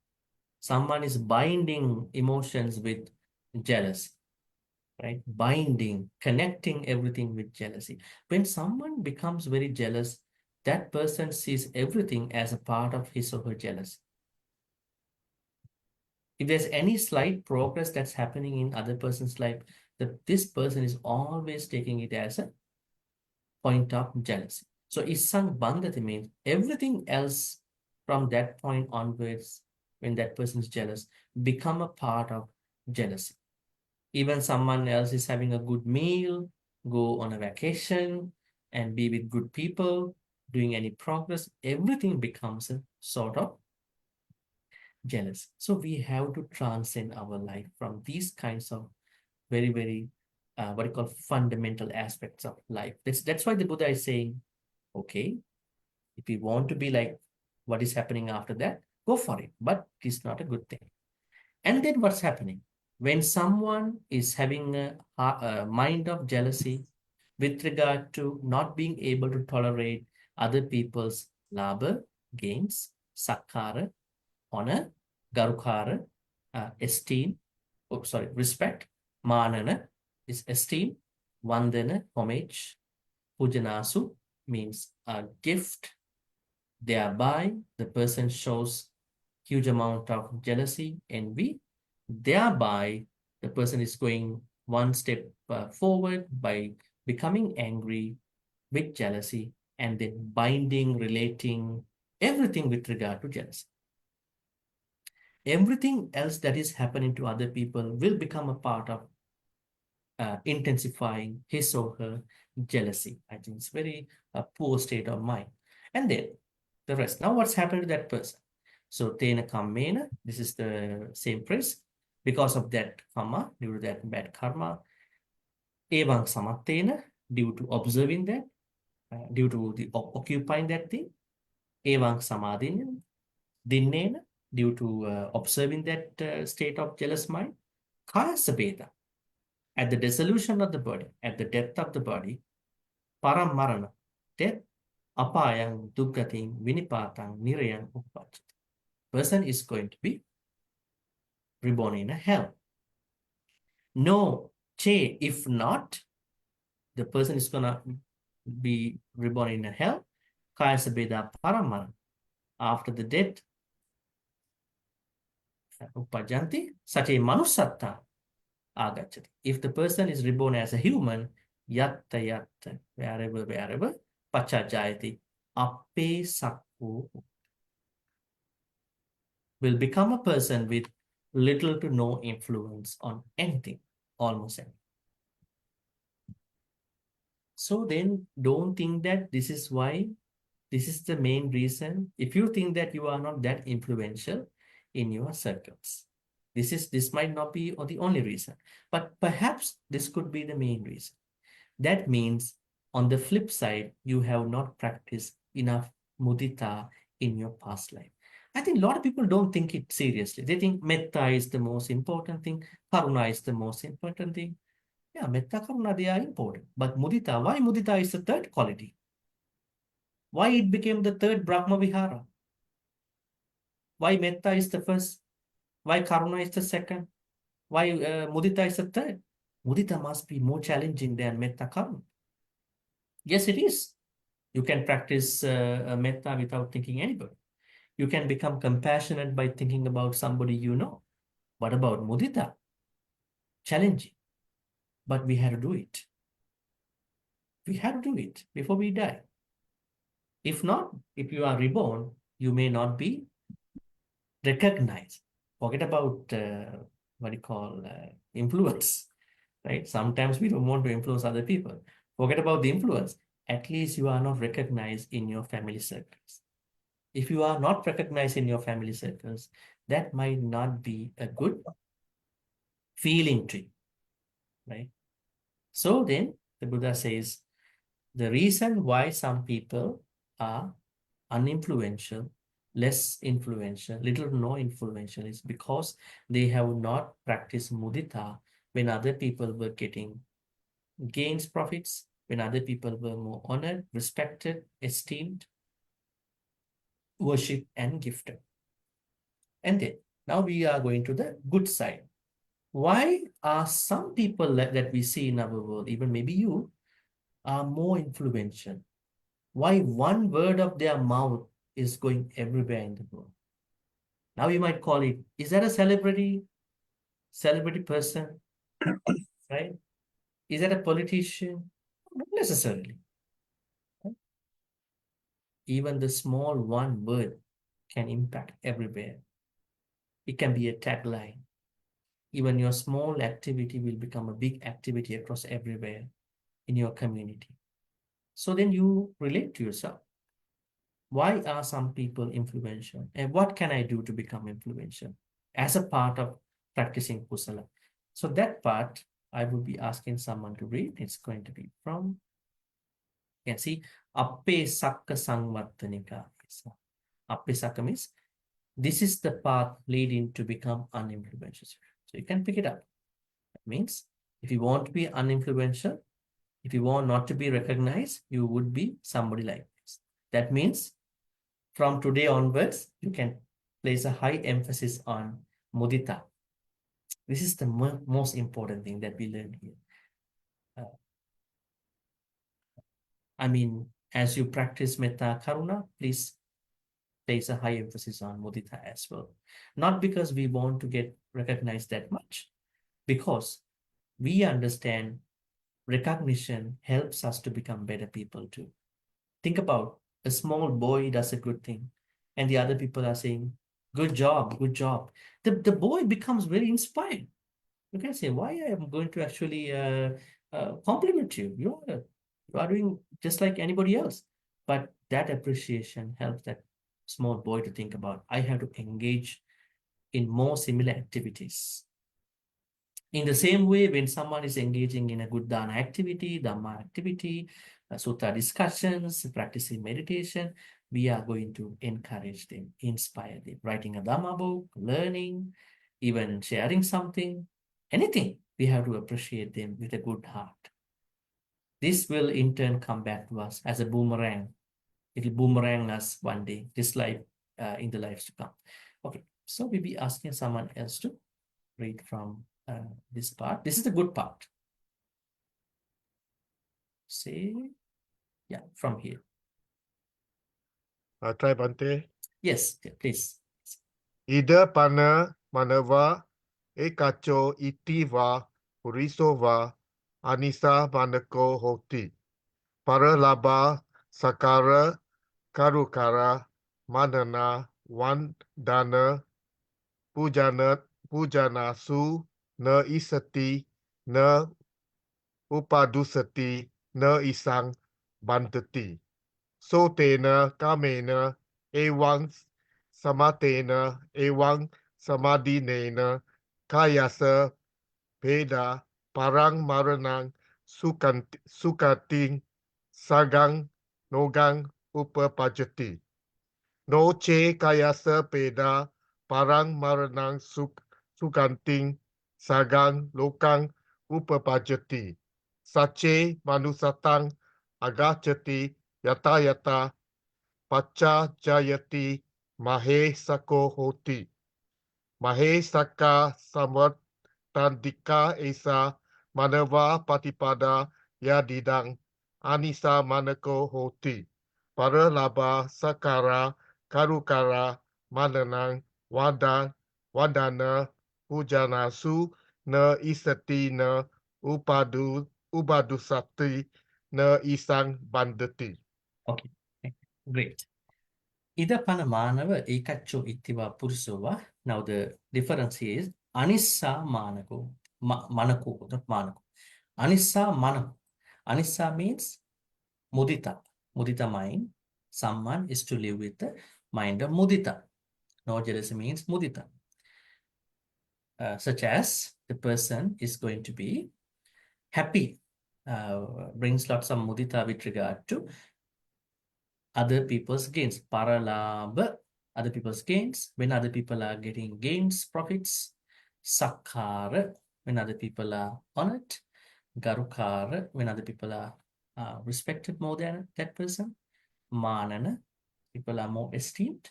Someone is binding emotions with jealousy, right? Binding, connecting everything with jealousy. When someone becomes very jealous, that person sees everything as a part of his or her jealousy. If there's any slight progress that's happening in other person's life, that this person is always taking it as a point of jealousy. So Isang Bandhati means everything else from that point onwards, when that person is jealous, become a part of jealousy. Even someone else is having a good meal, go on a vacation, and be with good people, doing any progress, everything becomes a sort of jealous. So we have to transcend our life from these kinds of very, very, what you call fundamental aspects of life. That's why the Buddha is saying, okay, if you want to be like what is happening after that, go for it, but it's not a good thing. And then what's happening? When someone is having a mind of jealousy with regard to not being able to tolerate other people's labor, gains, sakkara, honor, garukara, esteem, respect, manana is esteem, vandana, homage, pujanasu means a gift. Thereby, the person shows huge amount of jealousy, envy. Thereby, the person is going one step forward by becoming angry with jealousy and then binding, relating everything with regard to jealousy. Everything else that is happening to other people will become a part of intensifying his or her jealousy. I think it's very poor state of mind. And then the rest. Now what's happened to that person? So tena kammena, this is the same phrase. Because of that karma, due to that bad karma, evaṅ samattena, due to observing that, due to the occupying that thing, evaṅ samadhina, dinnena, due to observing that state of jealous mind, kaya sabeda, at the dissolution of the body, at the death of the body, param marana, death, apayang duggating vinipatang nirayang uppajjati. Person is going to be reborn in a hell. No, che, if not, the person is gonna be reborn in a hell. Kaya sabeda param marana. After the death, uppajjanti, such a manusatta agacchati. If the person is reborn as a human, yatta yatta, wherever, pachajayati, appe sakku, will become a person with little to no influence on anything, almost anything. So then don't think that this is why, this is the main reason. If you think that you are not that influential in your circles, this might not be the only reason, but perhaps this could be the main reason. That means on the flip side, you have not practiced enough mudita in your past life. I think a lot of people don't think it seriously. They think metta is the most important thing, karuna is the most important thing. Yeah, metta, karuna, they are important. But mudita, why mudita is the third quality? Why it became the third Brahma Vihara? Why metta is the first? Why karuna is the second? Why mudita is the third? Mudita must be more challenging than metta karuna. Yes, it is. You can practice metta without thinking anybody. You can become compassionate by thinking about somebody you know. What about mudita? Challenging. But we have to do it. We have to do it before we die. If not, if you are reborn, you may not be recognized. Forget about what you call influence, right? Sometimes we don't want to influence other people. Forget about the influence. At least you are not recognized in your family circles. If you are not recognized in your family circles, that might not be a good feeling to you, right? So then the Buddha says, the reason why some people are uninfluential, less influential, little to no influential is because they have not practiced mudita when other people were getting gains, profits, when other people were more honored, respected, esteemed, worshipped, and gifted. And then now we are going to the good side. Why are some people that we see in our world, even maybe you, are more influential? Why one word of their mouth is going everywhere in the world? Now you might call it, is that a celebrity person, right? Is that a politician? Not necessarily. Even the small one word can impact everywhere. It can be a tagline. Even your small activity will become a big activity across everywhere in your community. So then you relate to yourself. Why are some people influential? And what can I do to become influential as a part of practicing kusala? So that part, I will be asking someone to read. It's going to be from, you can see, Appe Sakka Sangvattanika. Appe Sakka means, this is the path leading to become uninfluential. So you can pick it up. That means, if you want to be uninfluential, if you want not to be recognized, you would be somebody like this. That means, from today onwards, you can place a high emphasis on mudita. This is the most important thing that we learn here. I mean, as you practice metta karuna, please place a high emphasis on mudita as well. Not because we want to get recognized that much, because we understand recognition helps us to become better people too. Think about a small boy does a good thing and the other people are saying, good job, good job. The boy becomes very inspired. You can say, why I am going to actually compliment you. You are doing just like anybody else. But that appreciation helps that small boy to think about, I have to engage in more similar activities. In the same way, when someone is engaging in a good dana activity, dhamma activity, sutta discussions, practicing meditation, we are going to encourage them, inspire them. Writing a dhamma book, learning, even sharing something, anything, we have to appreciate them with a good heart. This will in turn come back to us as a boomerang. It will boomerang us one day, this life, in the lives to come. Okay, so we'll be asking someone else to read from this part. This is the good part. Say, yeah, from here.
Try Bhante.
Yes, yeah, please.
Ida pana manava ekacho itiva purisova anisa manako hoti. Para laba sakara karukara manana dana pujana su na isati na upadusati na isang bantati. So tena kamena ewang samatena ewang samadinena kayasa peda parang maranang sukating sagang nogang upapajati. No che kayasa peda parang maranang sukanting sagang lokang upapajati. Sache manusatang agachati yata yata pacha jayati mahe sako hoti. Mahe saka samvat tandika esa manava patipada yadidang anisa manako hoti. Para laba sakara karukara mananang wandana pujana su na isati na ubadusati na isang bandati.
Okay, great. Ida pana manava ekacho ittiva purusova. Now the difference is anissa manako. Manako, not manako. Anissa manako. Anissa means mudita. Mudita mind. Someone is to live with the mind of mudita. No jealousy means mudita. Such as the person is going to be happy, brings lots of mudita with regard to other people's gains. Paralabha, other people's gains, when other people are getting gains, profits. Sakkara, when other people are honored. Garukara, when other people are respected more than that person. Manana, people are more esteemed.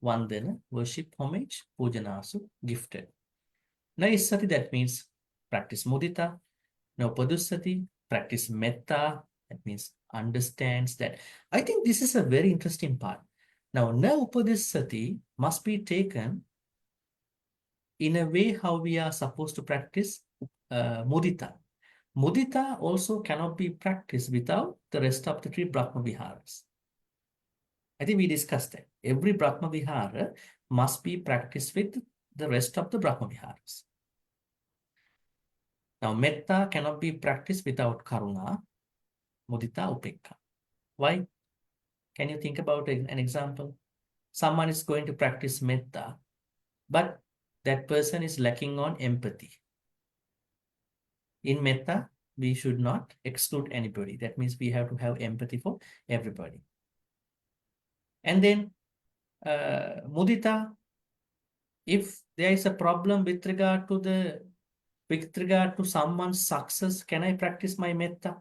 Vandana, worship, homage. Pujanasu, gifted. Naisati, that means practice mudita. Naupadusati, practice metta, that means understands that. I think this is a very interesting part. Now, na upadusati must be taken in a way how we are supposed to practice mudita. Mudita also cannot be practiced without the rest of the three Brahma Viharas. I think we discussed that. Every Brahma Vihara must be practiced with the rest of the Brahma Viharas. Now, metta cannot be practiced without karuna, mudita, upekka. Why? Can you think about an example? Someone is going to practice metta, but that person is lacking on empathy. In metta, we should not exclude anybody. That means we have to have empathy for everybody. And then mudita, if there is a problem with regard to someone's success, can I practice my metta?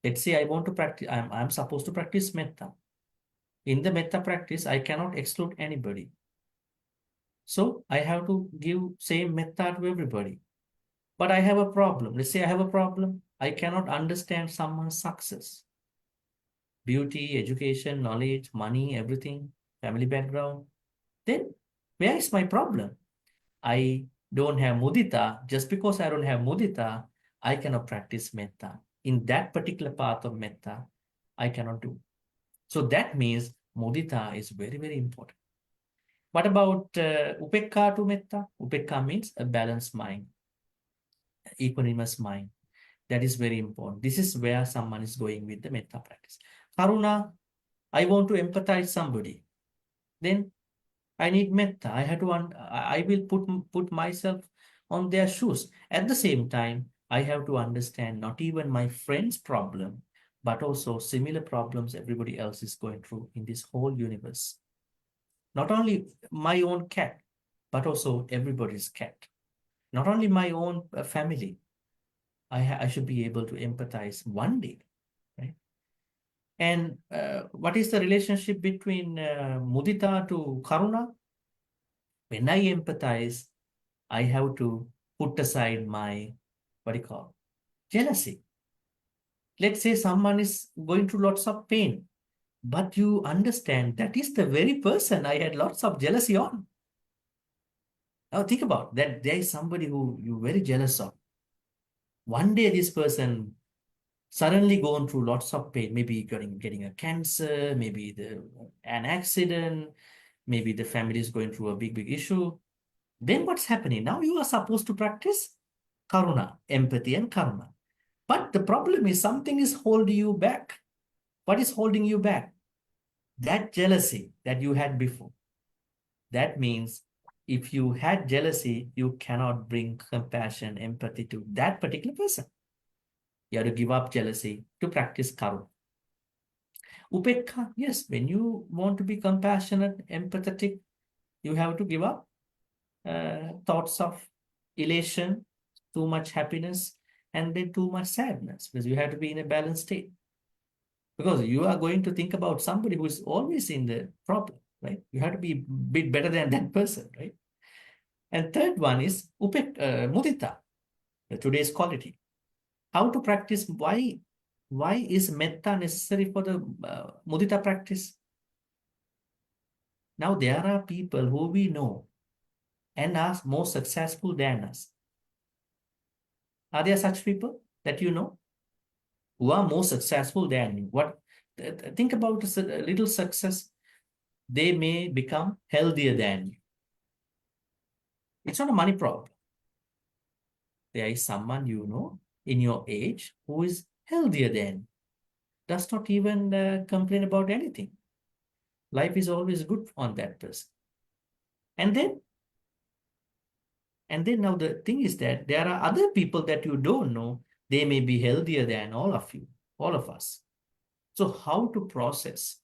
Let's say I want to practice, I'm supposed to practice metta. In the metta practice, I cannot exclude anybody. So I have to give same metta to everybody. But I have a problem. Let's say I have a problem. I cannot understand someone's success. Beauty, education, knowledge, money, everything, family background. Then where is my problem? I don't have mudita. Just because I don't have mudita, I cannot practice metta. In that particular path of metta, I cannot do. So that means mudita is very, very important. What about upekka to metta? Upekka means a balanced mind. equanimous mind. That is very important. This is where someone is going with the metta practice. Karuna, I want to empathize somebody. Then I need metta. I have to. I will put myself on their shoes. At the same time, I have to understand not even my friend's problem, but also similar problems everybody else is going through in this whole universe. Not only my own cat, but also everybody's cat. Not only my own family. I should be able to empathize one day, right? And what is the relationship between mudita to karuna? When I empathize, I have to put aside my, what do you call, jealousy. Let's say someone is going through lots of pain, but you understand that is the very person I had lots of jealousy on. Now think about that. There is somebody who you're very jealous of. One day this person suddenly gone through lots of pain, maybe getting a cancer, maybe an accident, maybe the family is going through a big issue. Then what's happening? Now you are supposed to practice karuna, empathy and karuna. But the problem is something is holding you back. What is holding you back? That jealousy that you had before. That means if you had jealousy, you cannot bring compassion, empathy to that particular person. You have to give up jealousy to practice karuna. Upekha, yes, when you want to be compassionate, empathetic, you have to give up thoughts of elation, too much happiness, and then too much sadness, because you have to be in a balanced state. Because you are going to think about somebody who is always in the problem, right? You have to be a bit better than that person, right? And third one is mudita, today's quality. How to practice? Why is metta necessary for the mudita practice? Now there are people who we know and are more successful than us. Are there such people that you know who are more successful than you? Think about a little success. They may become healthier than you. It's not a money problem. There is someone you know in your age who is healthier than you. Does not even complain about anything. Life is always good on that person. And then now the thing is that there are other people that you don't know. They may be healthier than all of you, all of us. So how to process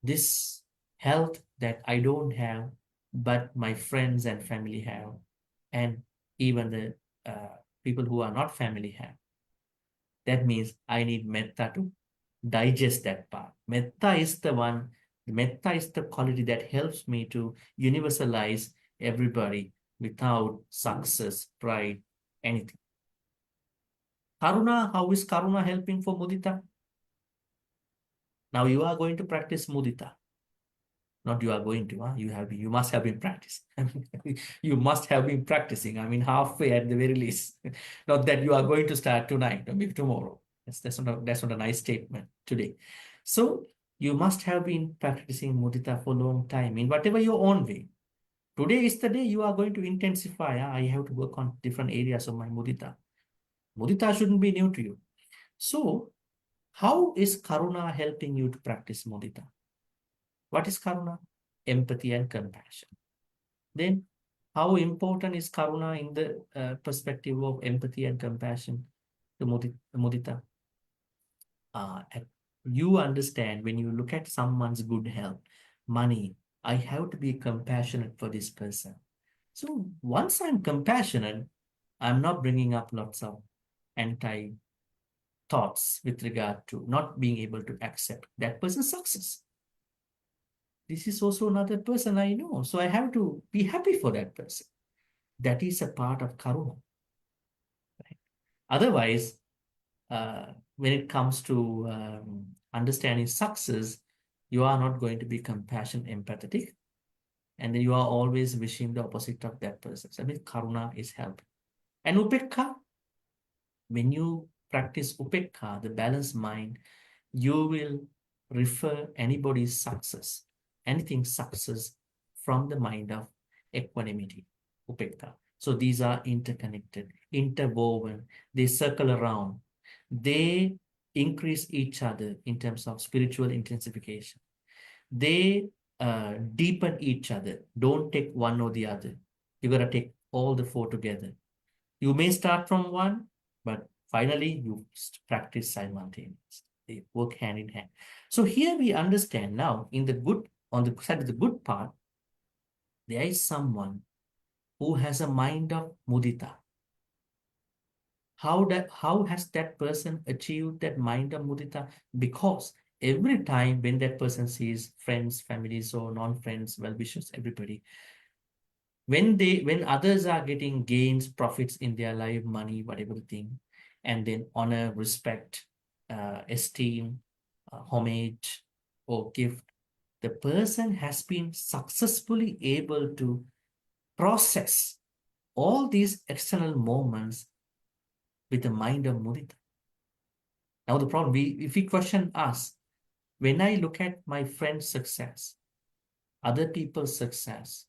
this health that I don't have, but my friends and family have, and even the people who are not family have? That means I need metta to digest that part. Metta is the quality that helps me to universalize everybody without success, pride, anything. Karuna, how is karuna helping for mudita? Now you are going to practice mudita. Not you are going to, you must have been practicing. You must have been practicing. I mean, halfway at the very least. Not that you are going to start tonight or maybe tomorrow. That's not a nice statement today. So you must have been practicing mudita for a long time in whatever your own way. Today is the day you are going to intensify. I have to work on different areas of my mudita. Mudita shouldn't be new to you. So how is karuna helping you to practice mudita? What is karuna? Empathy and compassion. Then how important is karuna in the perspective of empathy and compassion to mudita? You understand when you look at someone's good health, money, I have to be compassionate for this person. So once I'm compassionate, I'm not bringing up lots of anti thoughts with regard to not being able to accept that person's success. This is also another person I know, so I have to be happy for that person. That is a part of karuna. Right? Otherwise, when it comes to understanding success, you are not going to be compassionate, empathetic, and then you are always wishing the opposite of that person. So I mean, karuna is helping. And upekha, when you practice upekha, the balanced mind, you will refer anybody's success, anything success, from the mind of equanimity, upekha. So these are interconnected, interwoven. They circle around. They increase each other in terms of spiritual intensification. They deepen each other. Don't take one or the other. You got to take all the four together. You may start from one, but finally you practice simultaneously. They work hand in hand. So here we understand now in the good, on the side of the good part, there is someone who has a mind of mudita. How has that person achieved that mind of mudita? Because every time when that person sees friends, families, or non-friends, well-wishers, everybody, when others are getting gains, profits in their life, money, whatever the thing, and then honor, respect, esteem, homage, or gift, the person has been successfully able to process all these external moments with the mind of mudita. Now the problem, if we question us, when I look at my friend's success, other people's success,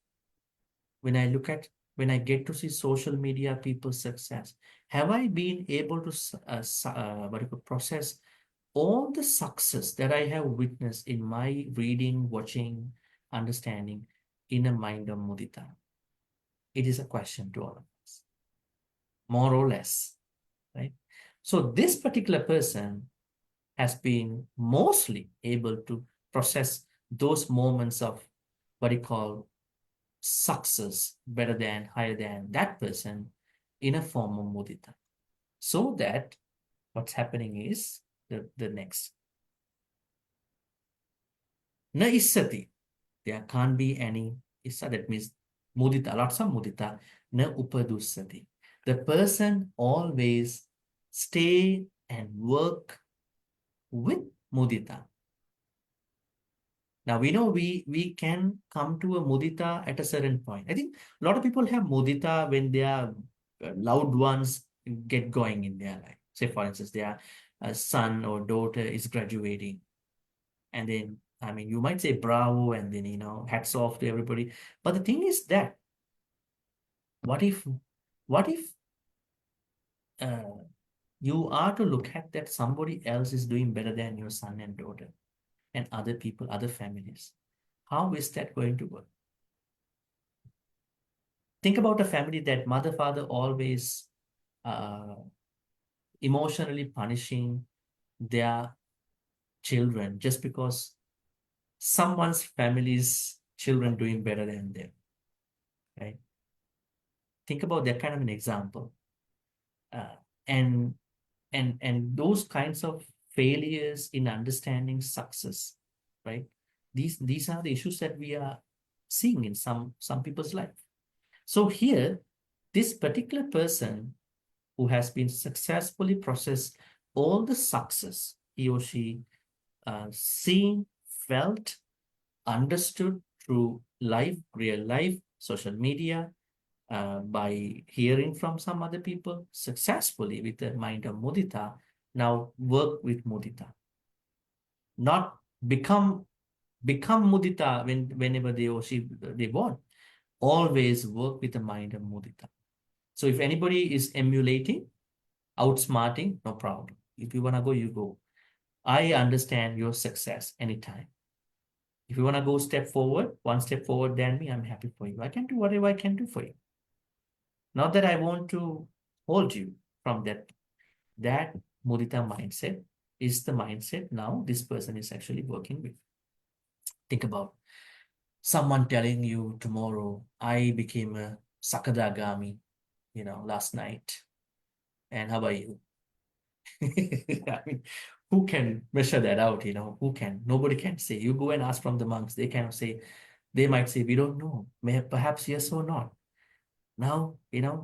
when I get to see social media people's success, have I been able to process all the success that I have witnessed in my reading, watching, understanding in a mind of mudita? It is a question to all of us, more or less, right? So this particular person has been mostly able to process those moments of what you call success, better than, higher than that person in a form of mudita. So that what's happening is the next. Na issati, there can't be any issa, that means mudita, lots of mudita. Na upadussati, the person always stay and work with mudita. Now we know we can come to a mudita at a certain point. I think a lot of people have mudita when their loved ones get going in their life. Say for instance, their son or daughter is graduating, and then I mean you might say bravo, and then hats off to everybody. But the thing is that what if you are to look at that somebody else is doing better than your son and daughter and other people, other families? How is that going to work? Think about a family that mother, father always emotionally punishing their children just because someone's family's children doing better than them, right? Think about that kind of an example. And those kinds of failures in understanding success, right? These are the issues that we are seeing in some people's life. So here, this particular person who has been successfully processed all the success he or she seen, felt, understood through life, real life, social media, by hearing from some other people successfully with the mind of mudita. Now work with mudita. Not become mudita whenever they or she they want. Always work with the mind of mudita. So if anybody is emulating, outsmarting, no problem. If you want to go, you go. I understand your success anytime. If you want to go step forward, one step forward than me, I'm happy for you. I can do whatever I can do for you. Not that I want to hold you from that. That mudita mindset is the mindset now this person is actually working with. Think about someone telling you tomorrow, I became a Sakadagami, last night. And how about you? I mean, who can measure that out? Who can? Nobody can say. You go and ask from the monks. They cannot say. They might say, we don't know. Perhaps yes or not. Now,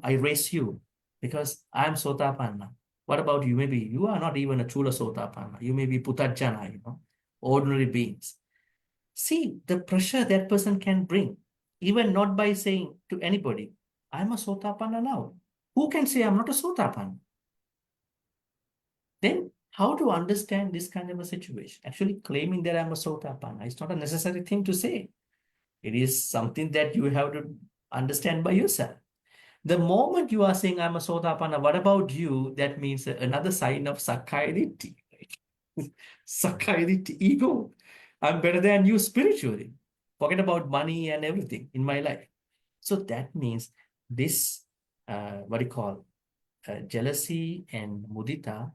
I raise you because I'm Sotapanna. What about you? Maybe you are not even a Chula Sotapanna. You may be Putajjana, ordinary beings. See the pressure that person can bring, even not by saying to anybody, I'm a Sotapanna now. Who can say I'm not a Sotapanna? Then how to understand this kind of a situation? Actually claiming that I'm a Sotapanna is not a necessary thing to say. It is something that you have to understand by yourself. The moment you are saying, I'm a Sotapanna, what about you? That means another sign of Sakkaya-ditthi. Right? Sakkaya-ditthi, ego. I'm better than you spiritually. Forget about money and everything in my life. So that means this, what do you call, jealousy and mudita,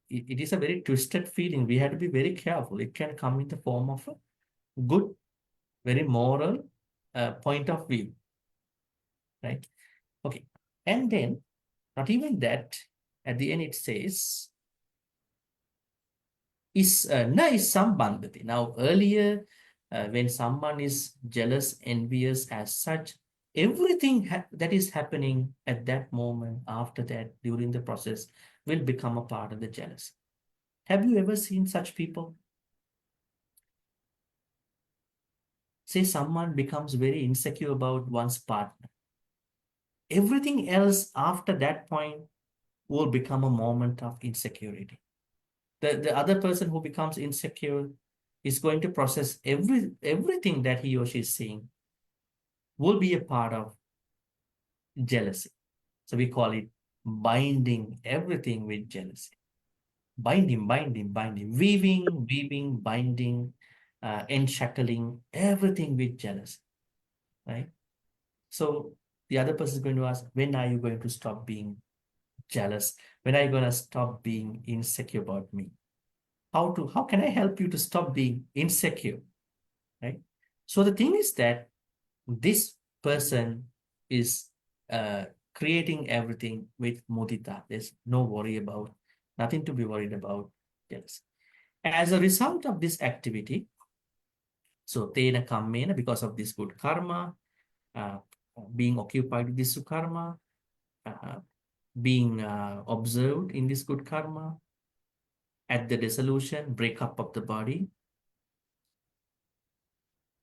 it is a very twisted feeling. We have to be very careful. It can come in the form of a good, very moral point of view, right? Okay. And then, not even that, at the end it says, na is sambandhati. Now, earlier, when someone is jealous, envious as such, everything that is happening at that moment, after that, during the process, will become a part of the jealousy. Have you ever seen such people? Say someone becomes very insecure about one's partner. Everything else after that point will become a moment of insecurity. The other person who becomes insecure is going to process everything that he or she is seeing will be a part of jealousy. So we call it binding everything with jealousy. Binding, weaving, binding, enshackling everything with jealousy, right? So the other person is going to ask, when are you going to stop being jealous? When are you going to stop being insecure about me? How can I help you to stop being insecure, right? So the thing is that this person is creating everything with mudita. There's no worry about, nothing to be worried about jealousy. As a result of this activity, so tena kammena, because of this good karma, being occupied with this karma, being observed in this good karma, at the dissolution, breakup of the body,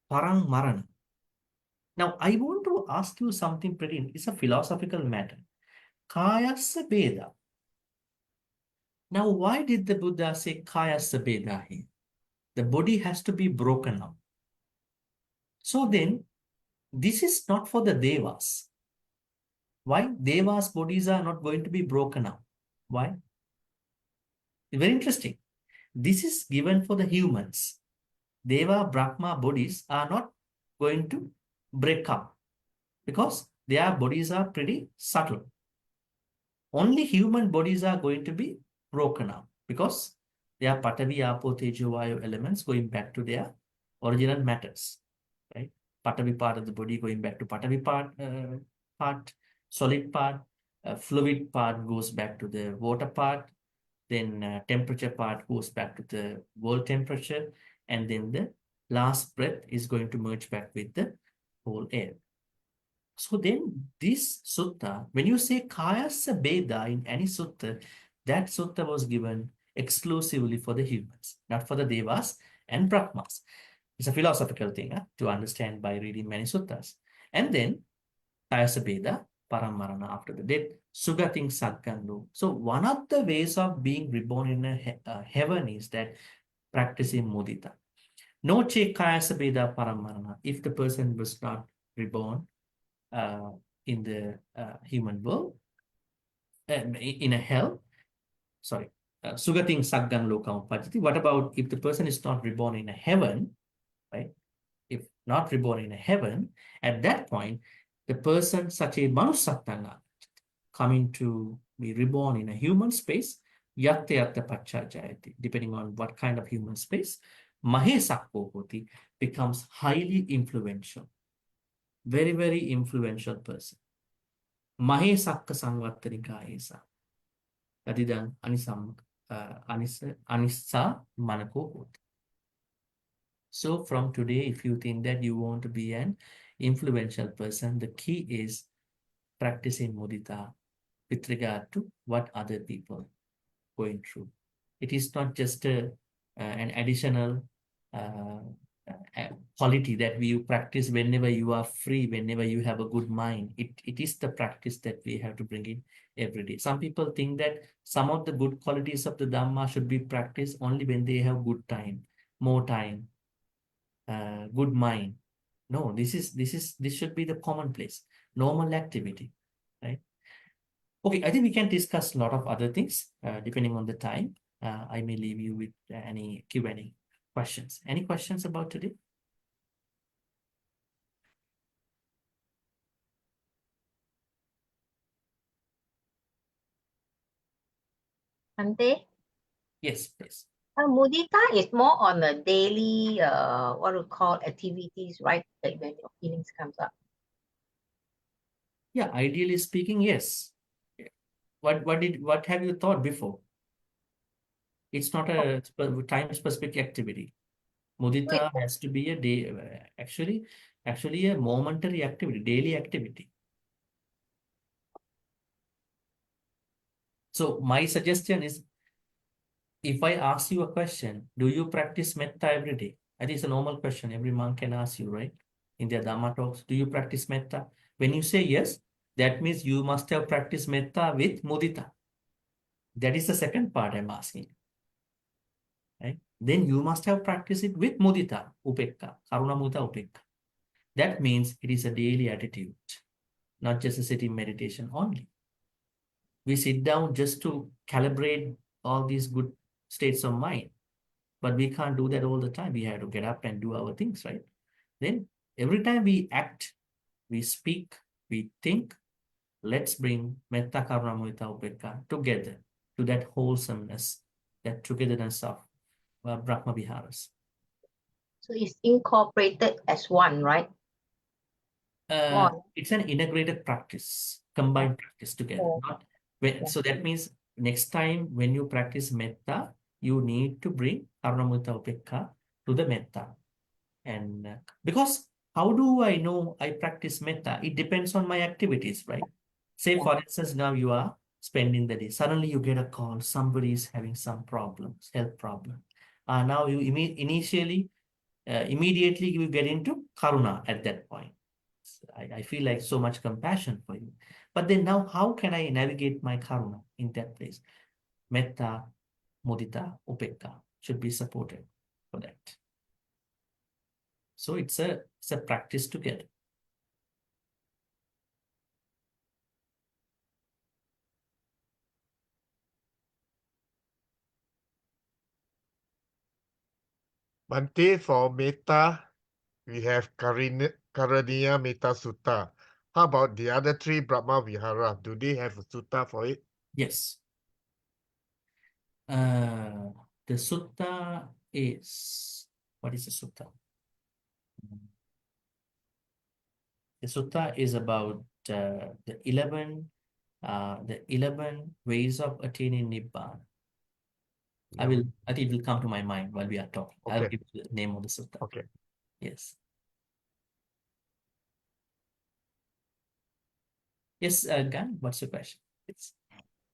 parang marana. Now, I want to ask you something pretty, it's a philosophical matter. Kayasa Beda. Now, why did the Buddha say Kayasa Beda here? The body has to be broken up. So then, this is not for the Devas. Why? Devas' bodies are not going to be broken up. Why? Very interesting. This is given for the humans. Deva, Brahma bodies are not going to break up because their bodies are pretty subtle. Only human bodies are going to be broken up because they are Patavi, Apo, Tejo, Vayu elements going back to their original matters, right? Patavi part of the body going back to Patavi part, solid part, fluid part goes back to the water part, then temperature part goes back to the world temperature, and then the last breath is going to merge back with the whole air. So then this sutta, when you say Kayasa Beda in any sutta, that sutta was given exclusively for the humans, not for the Devas and Brahmas. It's a philosophical thing to understand by reading many suttas. And then Kayasa Beda, Paramarana after the death, Sugating Sadgando. So one of the ways of being reborn in a heaven is that practicing mudita. No che Kayasa Beda Paramarana. If the person was not reborn in the human world, in a hell, sorry, Sugating Saggang Lokam Pajati. What about if the person is not reborn in a heaven, right? If not reborn in a heaven, at that point, the person, such a Manusattanga, coming to be reborn in a human space, Yatta Yatta Pacha Jayati, depending on what kind of human space, Mahesakko Hoti becomes highly influential. Very, very influential person. Mahesakka Sangvattarika Esa. Tadidang Anisam Anissa Manako Hoti. So from today, if you think that you want to be an influential person, the key is practicing mudita with regard to what other people going through. It is not just an additional quality that we practice whenever you are free, whenever you have a good mind. It is the practice that we have to bring in every day. Some people think that some of the good qualities of the Dhamma should be practiced only when they have good time, more time, good mind. No, this should be the commonplace. normal activity, right? Okay, I think we can discuss a lot of other things depending on the time. I may leave you with any Q&A questions. Any questions about today?
Bhante,
Yes, please.
mudita is more on the daily, what we call activities, right? Like when your feelings comes up.
Yeah, ideally speaking, yes. What have you thought before? It's not a time-specific activity. Mudita has to be a day, actually a momentary activity, daily activity. So my suggestion is, if I ask you a question, do you practice metta every day? That is a normal question every monk can ask you, right? In their Dhamma talks, do you practice metta? When you say yes, that means you must have practiced metta with mudita. That is the second part I'm asking. Right? Then you must have practiced it with mudita, upekka, karuna mudita upekka. That means it is a daily attitude, not just a sitting meditation only. We sit down just to calibrate all these good states of mind, but we can't do that all the time. We have to get up and do our things, right? Then every time we act, we speak, we think, let's bring metta, karuna, mudita, upekka together to that wholesomeness, that togetherness of Brahma Viharas.
So it's incorporated as one, right?
It's an integrated practice, combined practice together. Not when, so that means next time when you practice metta, you need to bring karuna, mudita, upekka to the metta. And because how do I know I practice metta? It depends on my activities, right? Say, for instance, now you are spending the day. Suddenly you get a call, somebody is having some problems, health problem. Now you immediately you get into karuna at that point. I feel like so much compassion for you. But then now how can I navigate my karuna in that place? Metta, mudita, upekka should be supported for that. So it's a practice together.
Bhante, for metta, we have Karaniya Metta Sutta. How about the other three Brahma Vihara? Do they have a sutta for it?
Yes. The sutta is, what is the sutta? The sutta is about the 11 ways of attaining Nibbana. I think it will come to my mind while we are talking.
Okay.
I'll give you the name of the sutta.
Okay.
Yes. Yes, Gan, what's your question? It's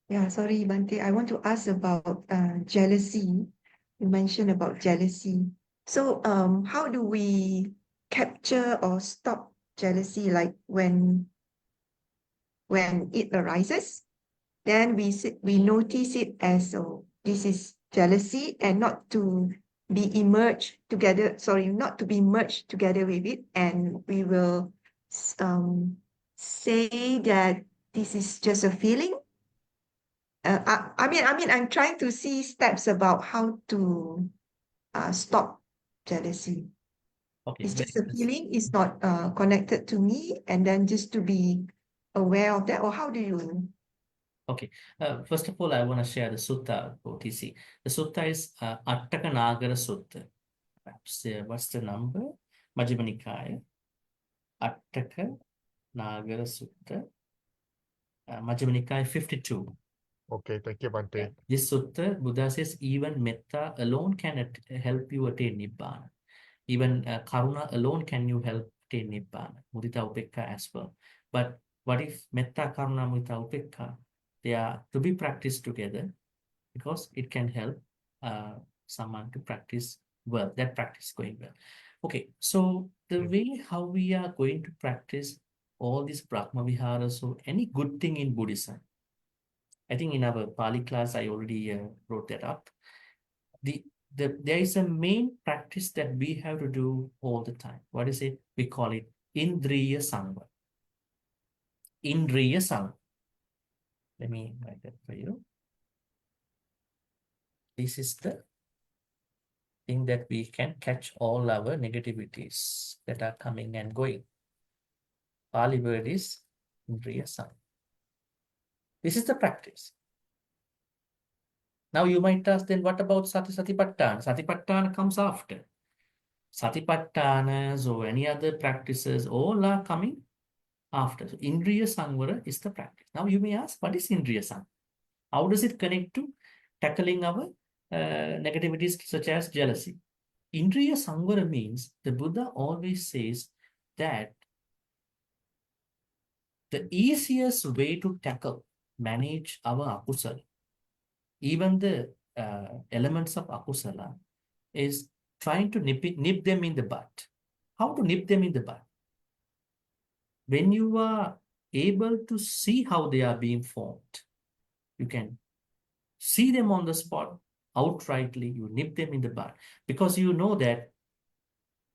Yeah, sorry, Bhante. I want to ask about jealousy. You mentioned about jealousy. So, how do we capture or stop jealousy? Like when it arises, then we notice it as, oh, this is jealousy, and not to be merged together. Sorry, not to be merged together with it, and we will say that this is just a feeling. I mean, I'm trying to see steps about how to stop jealousy.
okay.
It's
Very
just a
good.
feeling, it's not connected to me, and then just to be aware of that, or how do you?
Okay. First of all, I want to share the sutta for TC. The sutta is Attaka Nagara Sutta. Perhaps, what's the number? Majjhima Nikaya. Attaka Nagara Sutta. Majjhima Nikaya 52.
Okay, thank you, Bhante.
Yeah. This sutta, Buddha says, even metta alone can help you attain Nibbana. Even karuna alone can you help attain Nibbana. Mudita upekka as well. But what if metta, karuna, mudita upekka, they are to be practiced together, because it can help someone to practice well, that practice going well. Okay, so the way how we are going to practice all these Brahma Viharas or any good thing in Buddhism, I think in our Pali class, I already wrote that up. There is a main practice that we have to do all the time. What is it? We call it Indriya Sangha. Indriya Sang. Let me write that for you. This is the thing that we can catch all our negativities that are coming and going. Pali word is Indriya Sang. This is the practice. Now you might ask, then what about Satipatthana? Satipatthana comes after. Satipatthanas or any other practices, all are coming after. So Indriya Samvara is the practice. Now you may ask, what is Indriya Samvara? How does it connect to tackling our negativities such as jealousy? Indriya Samvara means the Buddha always says that the easiest way to tackle, manage our akusala, even the elements of akusala, is trying to nip them in the bud. How to nip them in the bud? When you are able to see how they are being formed, you can see them on the spot, outrightly, you nip them in the bud. Because you know that,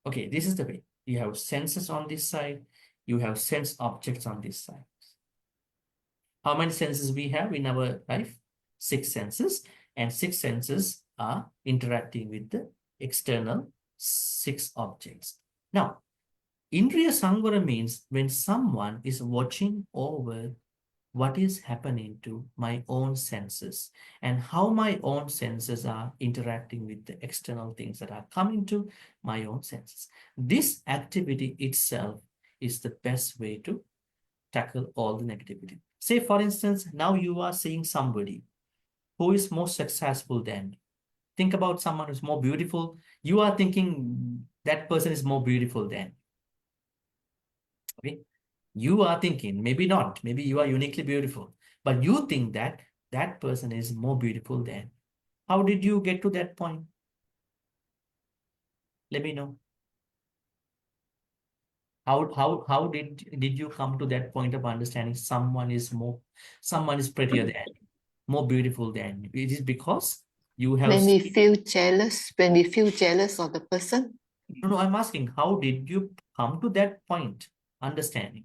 okay, this is the way. You have senses on this side, you have sense objects on this side. How many senses we have in our life? 6 senses, and 6 senses are interacting with the external 6 objects. Now, Indriya Samvara means when someone is watching over what is happening to my own senses and how my own senses are interacting with the external things that are coming to my own senses. This activity itself is the best way to tackle all the negativity. Say, for instance, now you are seeing somebody who is more successful than you. Think about someone who's more beautiful. You are thinking that person is more beautiful than you. Okay? You are thinking, maybe not, maybe you are uniquely beautiful, but you think that that person is more beautiful than. How did you get to that point? Let me know. How did you come to that point of understanding someone is prettier than you, more beautiful than you? It is because you have
When we
seen.
feel jealous of the person,
No, I'm asking, how did you come to that point, understanding?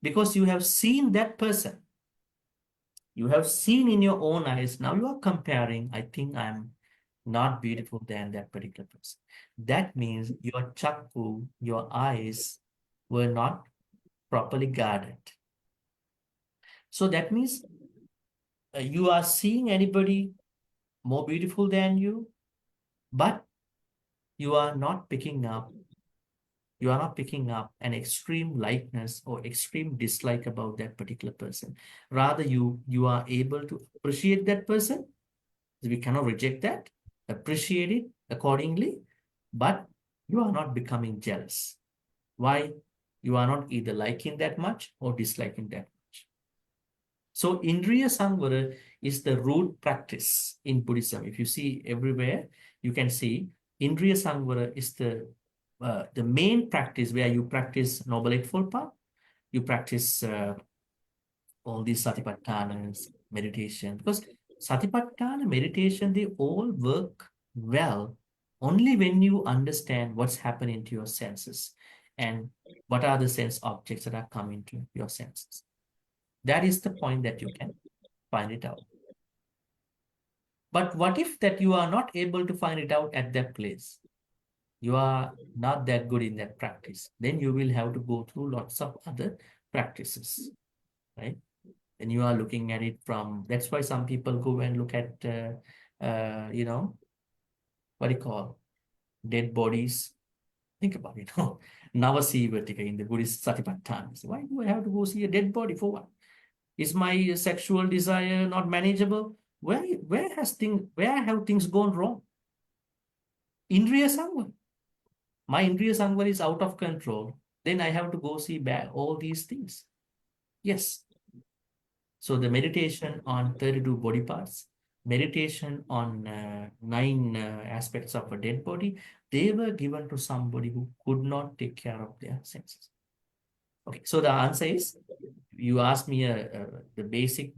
Because you have seen that person. You have seen in your own eyes. Now you are comparing. I think I'm not beautiful than that particular person. That means your chakku, your eyes were not properly guarded. So that means you are seeing anybody more beautiful than you, but you are not picking up an extreme likeness or extreme dislike about that particular person. Rather, you are able to appreciate that person. We cannot reject that, appreciate it accordingly, but you are not becoming jealous. Why? You are not either liking that much or disliking that much. So Indriya Samvara is the root practice in Buddhism. If you see everywhere, you can see Indriya Samvara is the main practice where you practice Noble Eightfold Path, you practice all these Satipatthanas, meditation. Because Satipatthana, meditation, they all work well only when you understand what's happening to your senses and what are the sense objects that are coming to your senses. That is the point that you can find it out. But what if that you are not able to find it out at that place? You are not that good in that practice. Then you will have to go through lots of other practices, right? And you are looking at it from, that's why some people go and look at, you know, what do you call, dead bodies. Think about it. Navasivatika in the Buddhist Satipatthana. So why do I have to go see a dead body for what? Is my sexual desire not manageable? Where have things gone wrong? Indriya Samvara. My Indriya Samvara is out of control. Then I have to go see back all these things. Yes. So the meditation on 32 body parts, meditation on 9 aspects of a dead body, they were given to somebody who could not take care of their senses. Okay, so the answer is, you asked me the basic,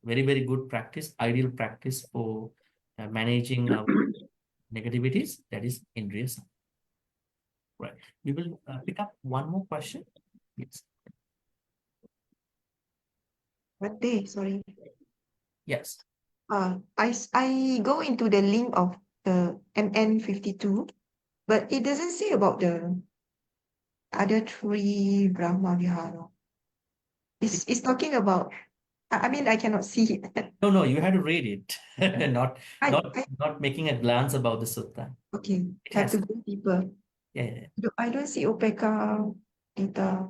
very, very good practice, ideal practice for managing our negativities, that is Indriya Samvara. Right. We will pick up one more question. Yes.
Bhante, sorry.
Yes.
I go into the link of the MN52, but it doesn't say about the other three Brahma Vihara. It's talking about, I mean, I cannot see it.
No, you have to read it. Not
I,
not
I
not making a glance about the sutta.
okay,
It
have
has
to go deeper.
yeah.
I don't see Opeka data.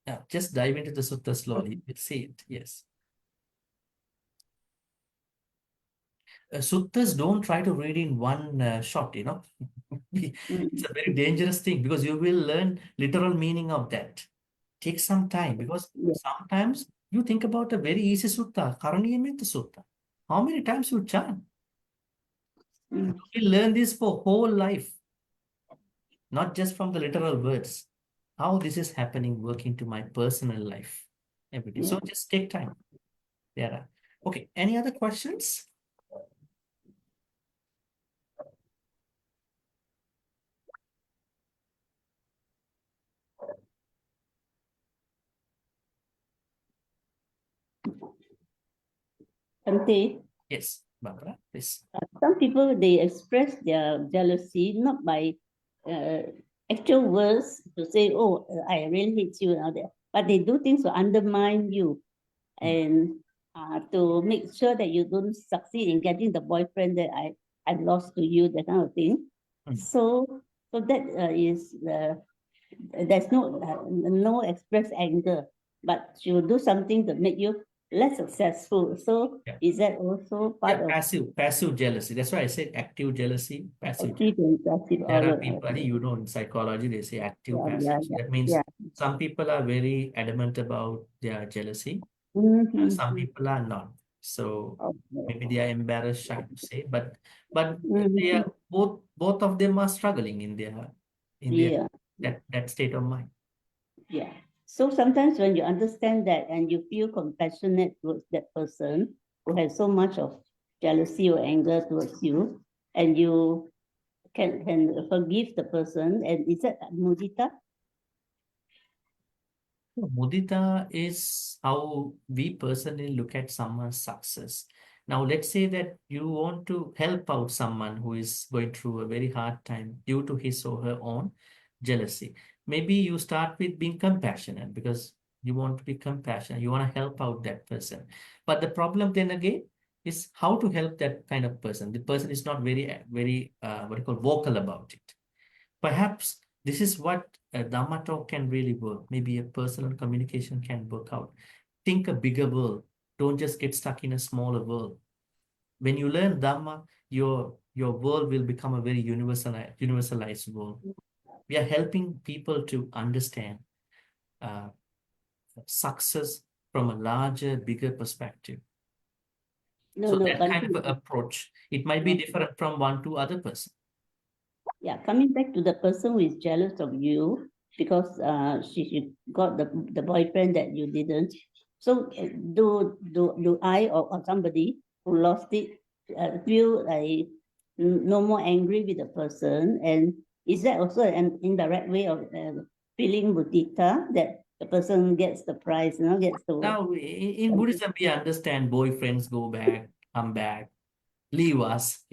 Yeah. Just dive into the sutta slowly. You'll see it. Yes. Suttas don't try to read in one shot, you know. It's a very dangerous thing because you will learn literal meaning of that. Take some time because
Yeah.
sometimes you think about a very easy sutta, Karaniyametta Sutta. How many times you chant?
Mm.
You will learn this for whole life, not just from the literal words. How this is happening, working to my personal life every day. So
Yeah.
just take time. Yeah. Okay. Any other questions?
Bhante,
Yes, Barbara, please.
some people they express their jealousy not by actual words to say, "Oh, I really hate you," and all that, but they do things to undermine you and to make sure that you don't succeed in getting the boyfriend that I lost to you, that kind of thing.
Mm.
So that is there's no express anger, but she will do something to make you less successful. So
Yeah.
is that also part
Yeah,
of
passive jealousy. That's why I said active jealousy, passive jealousy.
active and passive
There are
order?
people, I think you know in psychology, they say active,
Yeah,
passive.
yeah,
So
yeah,
that means
yeah.
some people are very adamant about their jealousy,
Mhm,
some
mhm.
people are not. So
Okay.
maybe they are embarrassed, shy to say, but they
Mhm.
are both of them are struggling in their
Yeah,
that state of mind.
yeah. So sometimes when you understand that and you feel compassionate towards that person who has so much of jealousy or anger towards you, and you can forgive the person, and is that mudita?
Mudita is how we personally look at someone's success. Now, let's say that you want to help out someone who is going through a very hard time due to his or her own jealousy. Maybe you start with being compassionate because you want to be compassionate. You want to help out that person. But the problem then again is how to help that kind of person. The person is not very what you call vocal about it. Perhaps this is what a Dhamma talk can really work. Maybe a personal communication can work out. Think a bigger world. Don't just get stuck in a smaller world. When you learn Dhamma, your world will become a very universalized world. We are helping people to understand uh, success from a larger, bigger perspective. So that kind of approach, it might be different from one to other person.
Yeah, coming back to the person who is jealous of you because she got the boyfriend that you didn't. So do I or somebody who lost it feel like no more angry with the person? And is that also an indirect way of feeling mudita, that the person gets the prize, gets the
Now, in Buddhism, we understand boyfriends go back, come back, leave us,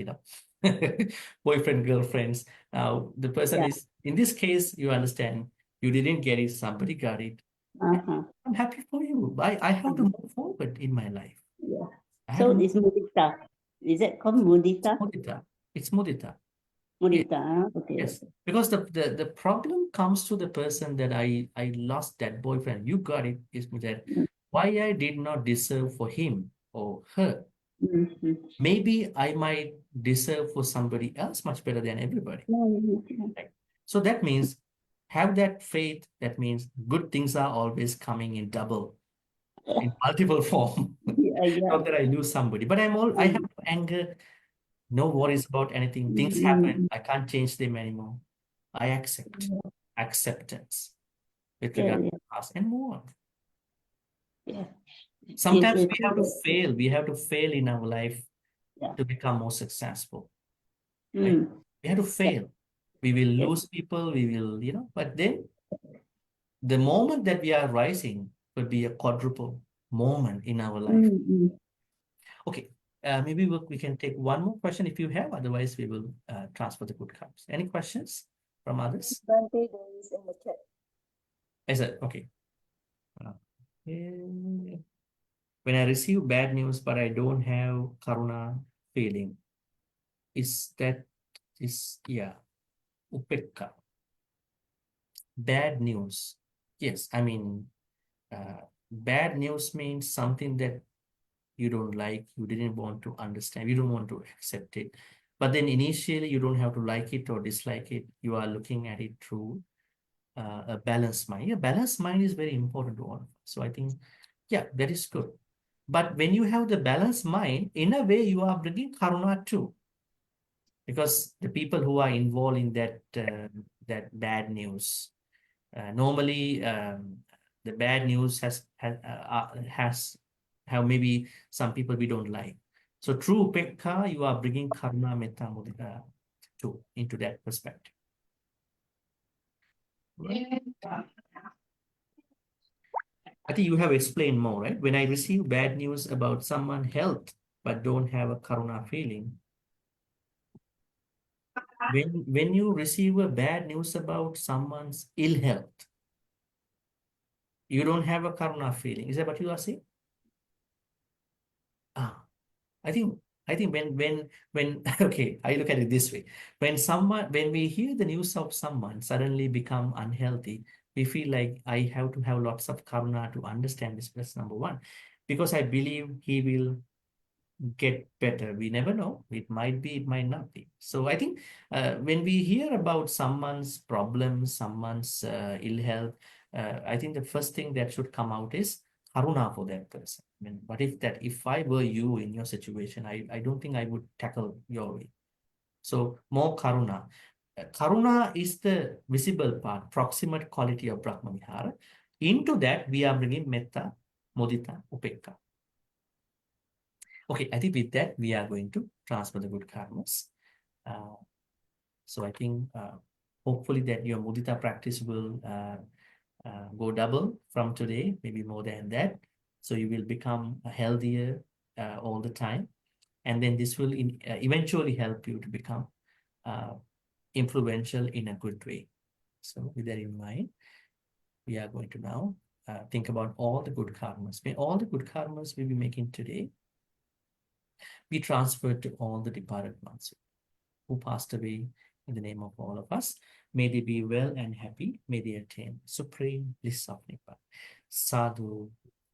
boyfriend, girlfriends. Now, the person
yeah.
is, in this case, you understand, you didn't get it, somebody got it.
Uh-huh.
I'm happy for you. I have to move forward in my life.
Yeah.
I have to
So
move
it's mudita. Is that called mudita?
mudita. It's mudita.
Mudita, okay.
Yes, because the problem comes to the person that I lost that boyfriend. You got it, is that why I did not deserve for him or her.
Mhm.
Maybe I might deserve for somebody else much better than everybody. Right? So that means have that faith. That means good things are always coming in double, in multiple form.
Yeah.
Not that I lose somebody, but I have no anger, no worries about anything. Things happen. I can't change them anymore. I accept. Acceptance with regard to the past and move on.
Yeah.
Sometimes we
It
have to fail. We have to fail in our life
Yeah.
to become more successful. Right? We have to fail. We will lose people. We will, but then the moment that we are rising will be a quadruple. moment in our life.
Mm.
Okay, maybe we can take one more question if you have, otherwise we will transfer the good karmas. Any questions from others?
Bhante, there is in the chat.
Is it? Okay. Okay. When I receive bad news, but I don't have karuna feeling, yeah, upekka. Bad news. Yes, I mean, bad news means something that you don't like, you didn't want to understand, you don't want to accept it. But then initially you don't have to like it or dislike it. You are looking at it through a balanced mind. A balanced mind is very important to all. So I think, yeah, that is good. But when you have the balanced mind, in a way you are bringing karuna too. Because the people who are involved in that bad news, normally the bad news have maybe some people we don't like. So through upekka, you are bringing karma, metta, mudita too into that perspective. I think you have explained more, right? When I receive bad news about someone's health but don't have a karuna feeling, when you receive a bad news about someone's ill health, you don't have a karuna feeling. Is that what you are saying? I think when okay, I look at it this way. When we hear the news of someone suddenly become unhealthy, we feel like I have to have lots of karuna to understand this person, number one, because I believe he will get better. We never know. It might be, it might not be. So I think when we hear about someone's problems, someone's ill health, I think the first thing that should come out is karuna for that person. I mean, but if I were you in your situation, I don't think I would tackle your way. So more karuna. Karuna is the visible part, proximate quality of Brahma Vihara. Into that, we are bringing metta, mudita, upekka. Okay, I think with that, we are going to transfer the good karmas. So I think hopefully that your mudita practice will go double from today, maybe more than that. So you will become healthier all the time. And then this will eventually help you to become influential in a good way. So with that in mind, we are going to now think about all the good karmas. May all the good karmas we'll be making today be transferred to all the departed ones who passed away in the name of all of us. May they be well and happy. May they attain supreme bliss of Nibbana. Sadhu,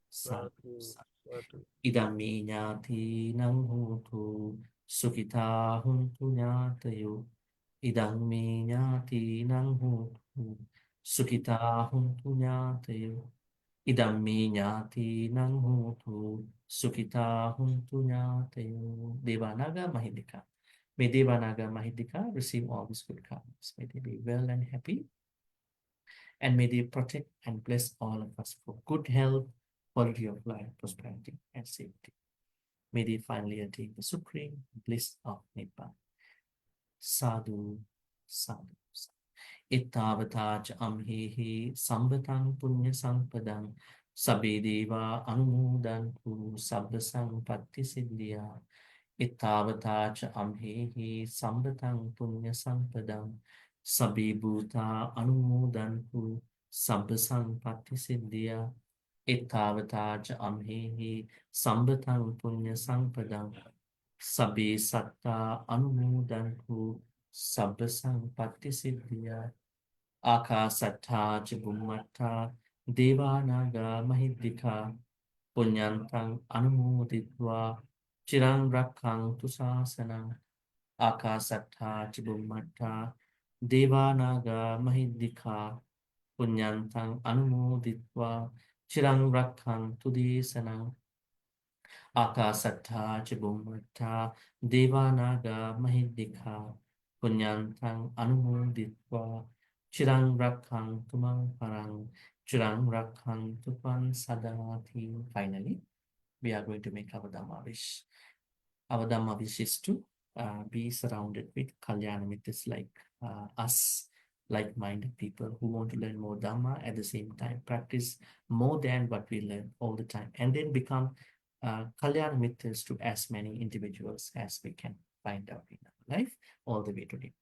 sadhu, sadhu. Idami ñāti nang hotu sukhita huntu ñātayo. Idami ñāti nang hotu sukhita huntu ñātayo. Idammi ñāti nang hotu sukhita huntu ñātayo. Devanaga Mahindika. May Devanaga Mahindika receive all these good karmas. May they be well and happy. And may they protect and bless all of us for good health, quality of life, prosperity, and safety. May they finally attain the supreme bliss of Nibbana. Sadhu, sadhu, sadhu. Ittavata amhehi sambhatam punya sampadam sabbe deva anumodantu sabba sampatti siddhya. Ittavata amhehi sambhatam punya sampadam sabbe bhuta anumodantu sabba sampatti siddhya. Ittavata amhehi sambhatam punya sampadam sabbe satta anumodantu sabba sampatti siddhya. Akasattha ca Bhummatta Devanaga Mahidvika Punyantang Anumoditva Chirang Rakkang Tusasanang. Akasattha ca Bhummatta Devanaga Mahidvika Punyantang Anumoditva Chirang Rakkang Tudesanang. Akasattha ca Bhummatta Devanaga Mahidvika Punyantang Anumoditva Chirang Rakkang Tumang Parang Chirang Rakkang Tupan Sadati. Finally, we are going to make our Dhamma wish. Our Dhamma wish is to be surrounded with Kalyana Mitras like us, like-minded people who want to learn more Dhamma at the same time, practice more than what we learn all the time, and then become Kalyana Mitras to as many individuals as we can find out in our life all the way today.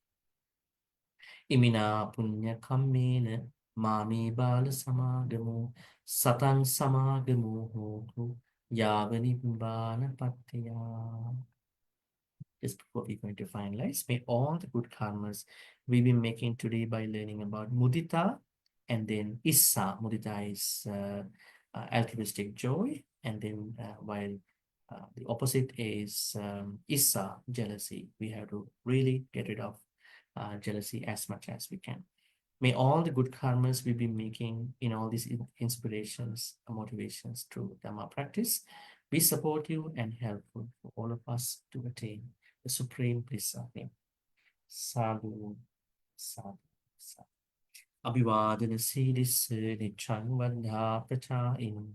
Imina punya kammena mami bala samagamo satang samagamo hotu yavani nibbana pattaya. Just before we're going to finalize, may all the good karmas we've been making today by learning about mudita and then issa. Mudita is altruistic joy, and then while the opposite is issa, jealousy. We have to really get rid of jealousy as much as we can. May all the good karmas we've been making in all these inspirations, motivations through Dhamma practice be supportive and helpful for all of us to attain the supreme bliss of Him. Sadhu, sadhu, sadhu. Abhivadana siddhisse niccang vardha prachayinam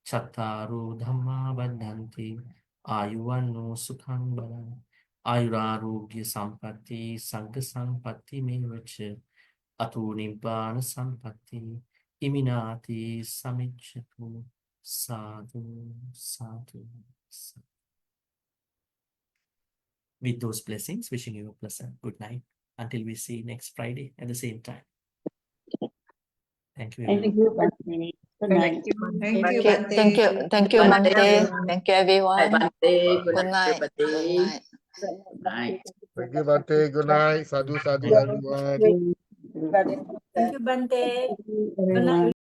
chattaru dhamma vardhanti ayuvanno sukhang balam ayurarogya sampatti sangha sampatti mevacha ato nibbana sampatti iminati samicchatu. Sadhu, sadhu, sadhu. With those blessings, wishing you a pleasant good night until we see next Friday at the same time. Thank you, everyone.
Thank you, Bhante. Good night.
Thank you,
Okay,
Bhante.
thank you,
Bhante.
Bhante. Thank you, everyone.
Bhante.
Good night.
Bhante.
Good night.
Night.
Thank you, Bhante. Good night. Sadhu, sadhu, everyone.
Thank you, Bhante. Good night,
Everyone.